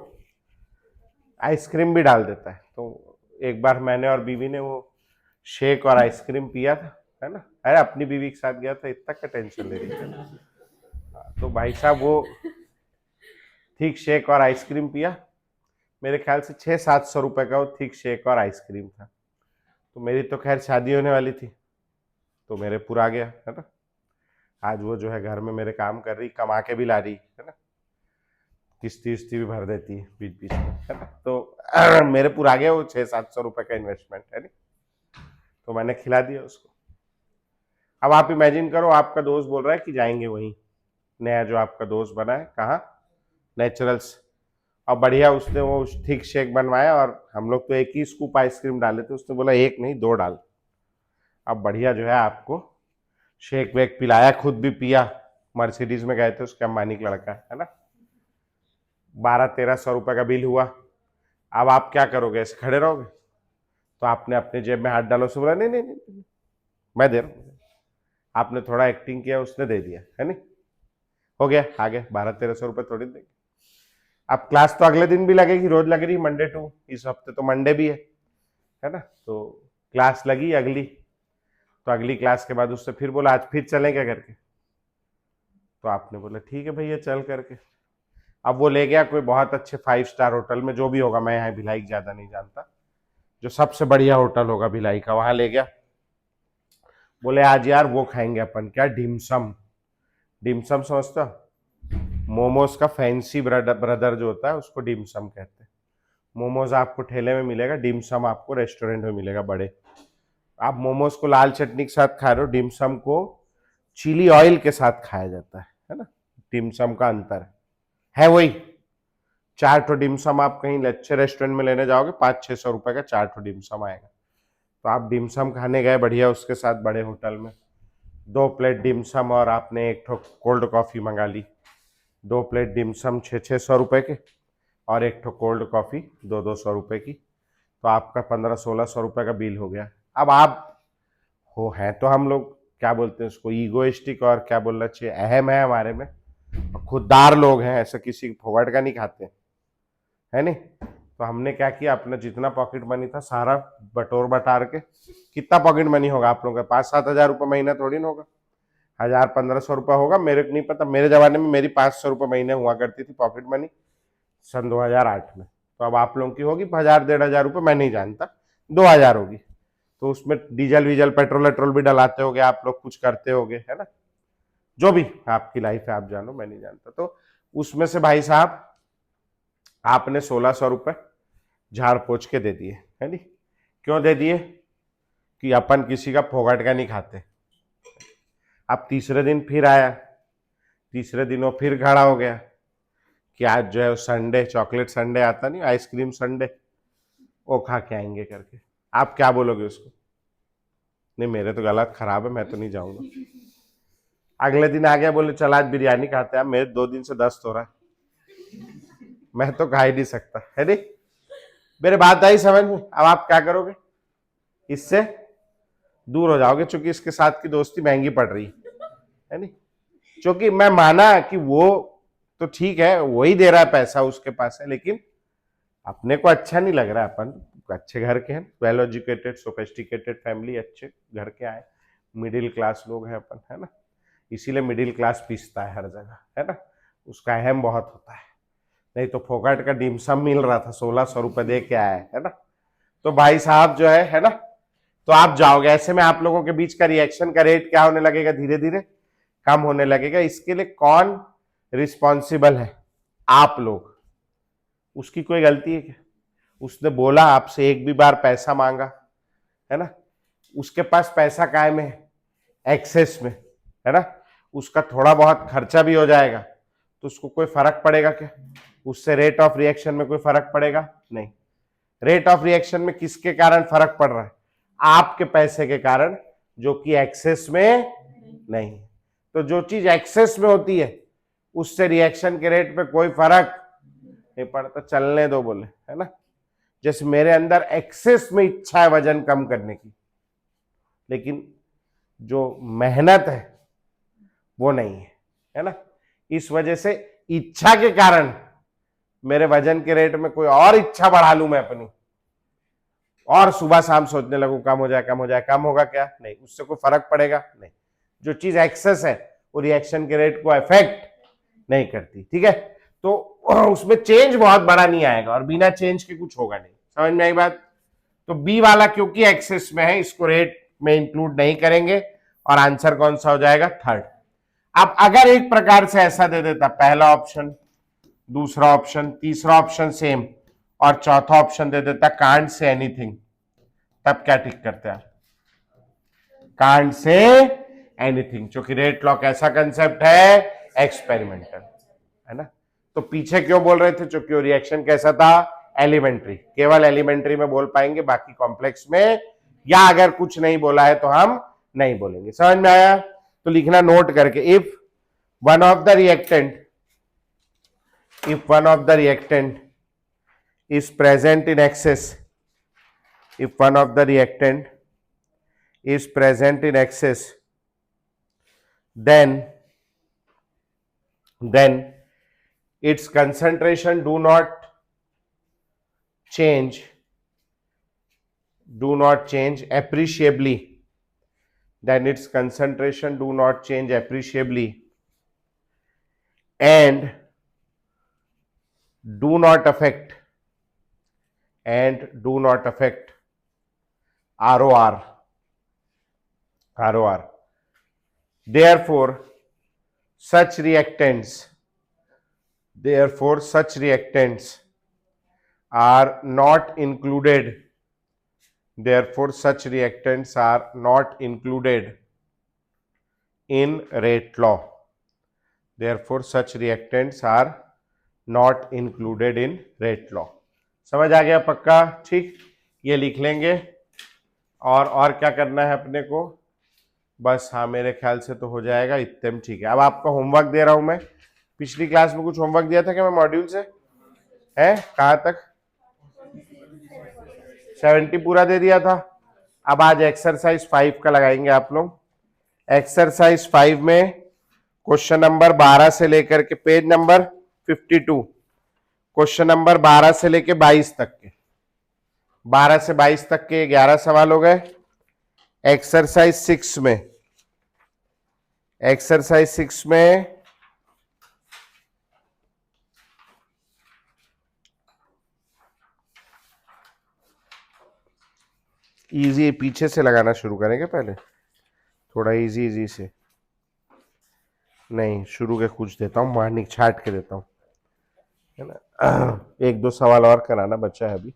आइसक्रीम भी डाल देता है। तो एक बार मैंने और बीवी ने वो शेक और आइसक्रीम पिया था, है ना। अरे अपनी बीवी के साथ गया था, इतना क्या टेंशन ले रही है। तो भाई साहब वो थिक शेक और आइसक्रीम पिया, मेरे ख्याल से 600-700 रुपए का वो थिक शेक और आइसक्रीम था। तो मेरी तो खैर शादी होने वाली थी, तो मेरे पूरा आ गया, है ना। आज वो जो है घर में मेरे काम कर रही, कमा के भी ला रही, है ना, किस्ती उस्ती भी भर देती है बीच बीच में, है ना। तो मेरे पूरा आ गया वो 600-700 रुपए का इन्वेस्टमेंट, है नहीं, तो मैंने खिला दिया उसको। अब आप इमेजिन करो, आपका दोस्त बोल रहा है कि जाएंगे वहीं, नया जो आपका दोस्त बना है, कहाँ, नेचुरल्स, और बढ़िया उसने वो थिक शेक बनवाया, और हम लोग तो एक ही स्कूप आइसक्रीम डाले थे, उसने बोला एक नहीं 2 डाल। अब बढ़िया जो है आपको शेक वेक पिलाया, खुद भी पिया, मर्सिडीज में गए थे, उसके अंबानी का लड़का है ना। 1200-1300 रुपए का बिल हुआ। अब आप क्या करोगे, ऐसे खड़े रहोगे? तो आपने अपने जेब में हाथ डालो, से बोला नहीं नहीं नहीं मैं दे रहा हूँ। आपने थोड़ा एक्टिंग किया, उसने दे दिया, है नहीं, हो गया, आ गया 1200-1300 रुपए थोड़ी देंगे। अब क्लास तो अगले दिन भी लगेगी, रोज लग रही, मंडे टू, इस हफ्ते तो मंडे भी है ना। तो क्लास लगी अगली, तो अगली क्लास के बाद उससे फिर बोला आज फिर चलें क्या करके, तो आपने बोला ठीक है भैया चल करके। अब वो ले गया कोई बहुत अच्छे 5 स्टार होटल में, जो भी होगा, मैं यहाँ भिलाई ज्यादा नहीं जानता, जो सबसे बढ़िया होटल होगा भिलाई का, वहां ले गया। बोले आज यार वो खाएंगे अपन, क्या, डिमसम। डिमसम समझता, मोमोज का फैंसी ब्रदर जो होता है उसको डिमसम कहते हैं। मोमोज आपको ठेले में मिलेगा, डिमसम आपको रेस्टोरेंट में मिलेगा बड़े। आप मोमोज को लाल चटनी के साथ खा रहे हो, डिमसम को चिली ऑयल के साथ खाया जाता है ना। डिमसम का अंतर है वही। 4 ठो डिमसम आप कहीं अच्छे रेस्टोरेंट में लेने जाओगे, 500-600 रुपए का 4 ठो डिमसम आएगा। तो आप डिमसम खाने गए बढ़िया उसके साथ बड़े होटल में, 2 प्लेट डिमसम और आपने एक ठो कोल्ड कॉफी मंगा ली, 2 प्लेट डिमसम 600-600 रुपए के, और एक ठो कोल्ड कॉफी 200-200 रुपए की, तो आपका 1500-1600 रुपए का बिल हो गया। अब आप हो, है तो हम लोग क्या बोलते हैं उसको, ईगोइस्टिक, और क्या बोलना चाहिए, अहम है हमारे में, खुददार लोग हैं, ऐसा किसी फोगट का नहीं खाते, है नहीं। तो हमने क्या किया, अपना जितना पॉकेट मनी था सारा बटोर बटार के, कितना पॉकेट मनी होगा आप लोगों का, 5-7 हजार रुपये महीना थोड़ी ना होगा, 1000-1500 रुपये होगा, मेरे को नहीं पता, मेरे जमाने में मेरी 500 रुपये महीने हुआ करती थी पॉकेट मनी, सन 2008 में। तो अब आप लोगों की होगी 1000-1500 रुपये, मैं नहीं जानता, 2000 होगी। तो उसमें डीजल वीजल पेट्रोल वेट्रोल भी डलाते होगे आप लोग, कुछ करते होगे, है ना, जो भी आपकी लाइफ है आप जानो, मैं नहीं जानता। तो उसमें से भाई साहब आपने 1600 रुपये झाड़ पोछ के दे दिए, है नी। क्यों दे दिए? कि अपन किसी का फोगट का नहीं खाते। अब तीसरे दिन फिर आया, तीसरे दिन वो फिर खड़ा हो गया कि आज जो है संडे चॉकलेट संडे आता नहीं, आइसक्रीम संडे, वो खा के आएंगे करके, आप क्या बोलोगे उसको? नहीं मेरे तो गला खराब है, मैं तो नहीं जाऊंगा। अगले दिन आ गया बोले चल आज बिरयानी खाते हैं, मेरे 2 दिन से दस्त हो रहा है, मैं तो खा ही नहीं सकता है। नहीं मेरे बात आई समझ में? अब आप क्या करोगे? इससे दूर हो जाओगे, क्योंकि इसके साथ की दोस्ती महंगी पड़ रही है नहीं, क्योंकि मैं माना कि वो तो ठीक है, वही दे रहा है पैसा, उसके पास है, लेकिन अपने को अच्छा नहीं लग रहा है। अपन अच्छे घर के हैं, वेल एजुकेटेड सोफिस्टिकेटेड फैमिली, अच्छे घर के आए, मिडिल क्लास लोग हैं अपन, है ना, इसीलिए मिडिल क्लास पीसता है हर जगह, है ना, उसका अहम बहुत होता है। नहीं तो फोकट का डिमसम मिल रहा था, 1600 रुपए दे के आया है ना। तो भाई साहब जो है ना, तो आप जाओगे, ऐसे में आप लोगों के बीच का रिएक्शन का रेट क्या होने लगेगा? धीरे धीरे कम होने लगेगा। इसके लिए कौन रिस्पॉन्सिबल है? आप लोग। उसकी कोई गलती है क्या? उसने बोला आपसे, एक भी बार पैसा मांगा, है ना, उसके पास पैसा कायम है, एक्सेस में, है ना, उसका थोड़ा बहुत खर्चा भी हो जाएगा, तो उसको कोई फर्क पड़ेगा क्या? उससे रेट ऑफ रिएक्शन में कोई फर्क पड़ेगा? नहीं। रेट ऑफ रिएक्शन में किसके कारण फर्क पड़ रहा है? आपके पैसे के कारण, जो कि एक्सेस में नहीं। तो जो चीज एक्सेस में होती है उससे रिएक्शन के रेट पे कोई फर्क नहीं पड़ता, चलने दो बोले, है ना। जैसे मेरे अंदर एक्सेस में इच्छा है वजन कम करने की, लेकिन जो मेहनत है वो नहीं है ना। इस वजह से इच्छा के कारण मेरे वजन के रेट में कोई और इच्छा बढ़ा लूं मैं अपनी, और सुबह शाम सोचने लगूं कम हो जाए कम हो जाए, कम होगा क्या? नहीं, उससे कोई फर्क पड़ेगा नहीं। जो चीज एक्सेस है वो रिएक्शन के रेट को अफेक्ट नहीं करती, ठीक है। तो उसमें चेंज बहुत बड़ा नहीं आएगा, और बिना चेंज के कुछ होगा नहीं। समझ में आई बात? तो बी वाला क्योंकि एक्सेस में है, इसको रेट में इंक्लूड नहीं करेंगे, और आंसर कौन सा हो जाएगा? थर्ड। अब अगर एक प्रकार से ऐसा दे देता, पहला ऑप्शन, दूसरा ऑप्शन, तीसरा ऑप्शन सेम, और चौथा ऑप्शन दे देता कांट से एनीथिंग, तब क्या टिक करते हैं? कांट से एनीथिंग, क्योंकि रेट लॉ कैसा कंसेप्ट है? एक्सपेरिमेंटल, है ना। तो पीछे क्यों बोल रहे थे? क्योंकि रिएक्शन कैसा था? एलिमेंट्री। केवल एलिमेंट्री में बोल पाएंगे, बाकी कॉम्प्लेक्स में या अगर कुछ नहीं बोला है तो हम नहीं बोलेंगे। समझ में आया? तो लिखना नोट करके, if one of the reactant is present in excess, if one of the reactant is present in excess, then its concentration do not change appreciably, then its concentration do not change appreciably and do not affect ROR. Therefore such reactants are not included in rate law. Therefore such reactants are not included in rate law. समझ आ गया पक्का? ठीक, ये लिख लेंगे। और क्या करना है अपने को? बस हाँ, मेरे ख्याल से तो हो जाएगा इतने में, ठीक है। अब आपका होमवर्क दे रहा हूं मैं। पिछली क्लास में कुछ होमवर्क दिया था क्या मैं मॉड्यूल से? है कहाँ तक? 70 पूरा दे दिया था। अब आज एक्सरसाइज 5 का लगाएंगे आप लोग। एक्सरसाइज 5 में क्वेश्चन नंबर 12 से लेकर के पेज नंबर 52, क्वेश्चन नंबर 12 से लेकर 22 तक के, 12 से 22 तक के 11 सवाल हो गए। एक्सरसाइज 6 में इजी पीछे से लगाना शुरू करेंगे, पहले थोड़ा इजी से नहीं, शुरू के कुछ देता हूँ, मार्निंग छाट के देता हूँ, है ना। एक दो सवाल और कराना बच्चा है अभी।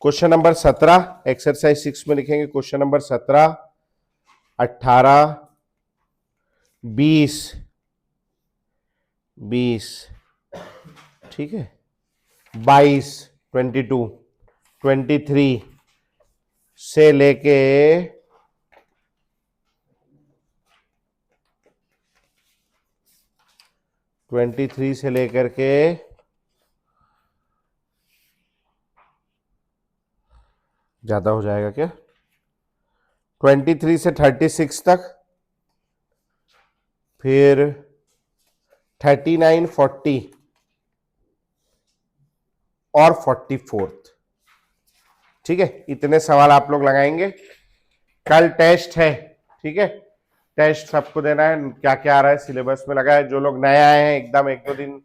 क्वेश्चन नंबर 17 एक्सरसाइज 6 में लिखेंगे। क्वेश्चन नंबर 17 18, 20, 20, ठीक है, 22, 22, 23 से लेके 23 से लेकर के ज्यादा हो जाएगा क्या, 23 से 36 तक, फिर 39, 40 और 44। ठीक है, इतने सवाल आप लोग लगाएंगे। कल टेस्ट है, ठीक है, टेस्ट सबको देना है। क्या क्या आ रहा है सिलेबस में लगा है। जो लोग नए आए हैं एकदम 1-2 दिन,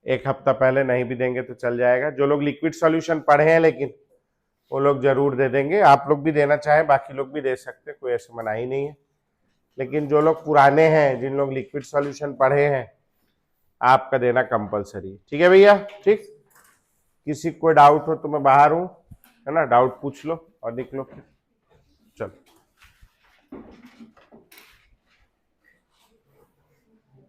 1 हफ्ता पहले नहीं भी देंगे तो चल जाएगा। जो लोग लिक्विड सॉल्यूशन पढ़े हैं लेकिन वो लोग जरूर दे देंगे। आप लोग भी देना चाहें, बाकी लोग भी दे सकते हैं, कोई ऐसे मना ही नहीं है। लेकिन जो लोग पुराने हैं, जिन लोग लिक्विड सॉल्यूशन पढ़े हैं, आपका देना कंपलसरी। ठीक है भैया, ठीक। किसी को डाउट हो तो मैं बाहर हूं, है ना, डाउट पूछ लो और निकलो।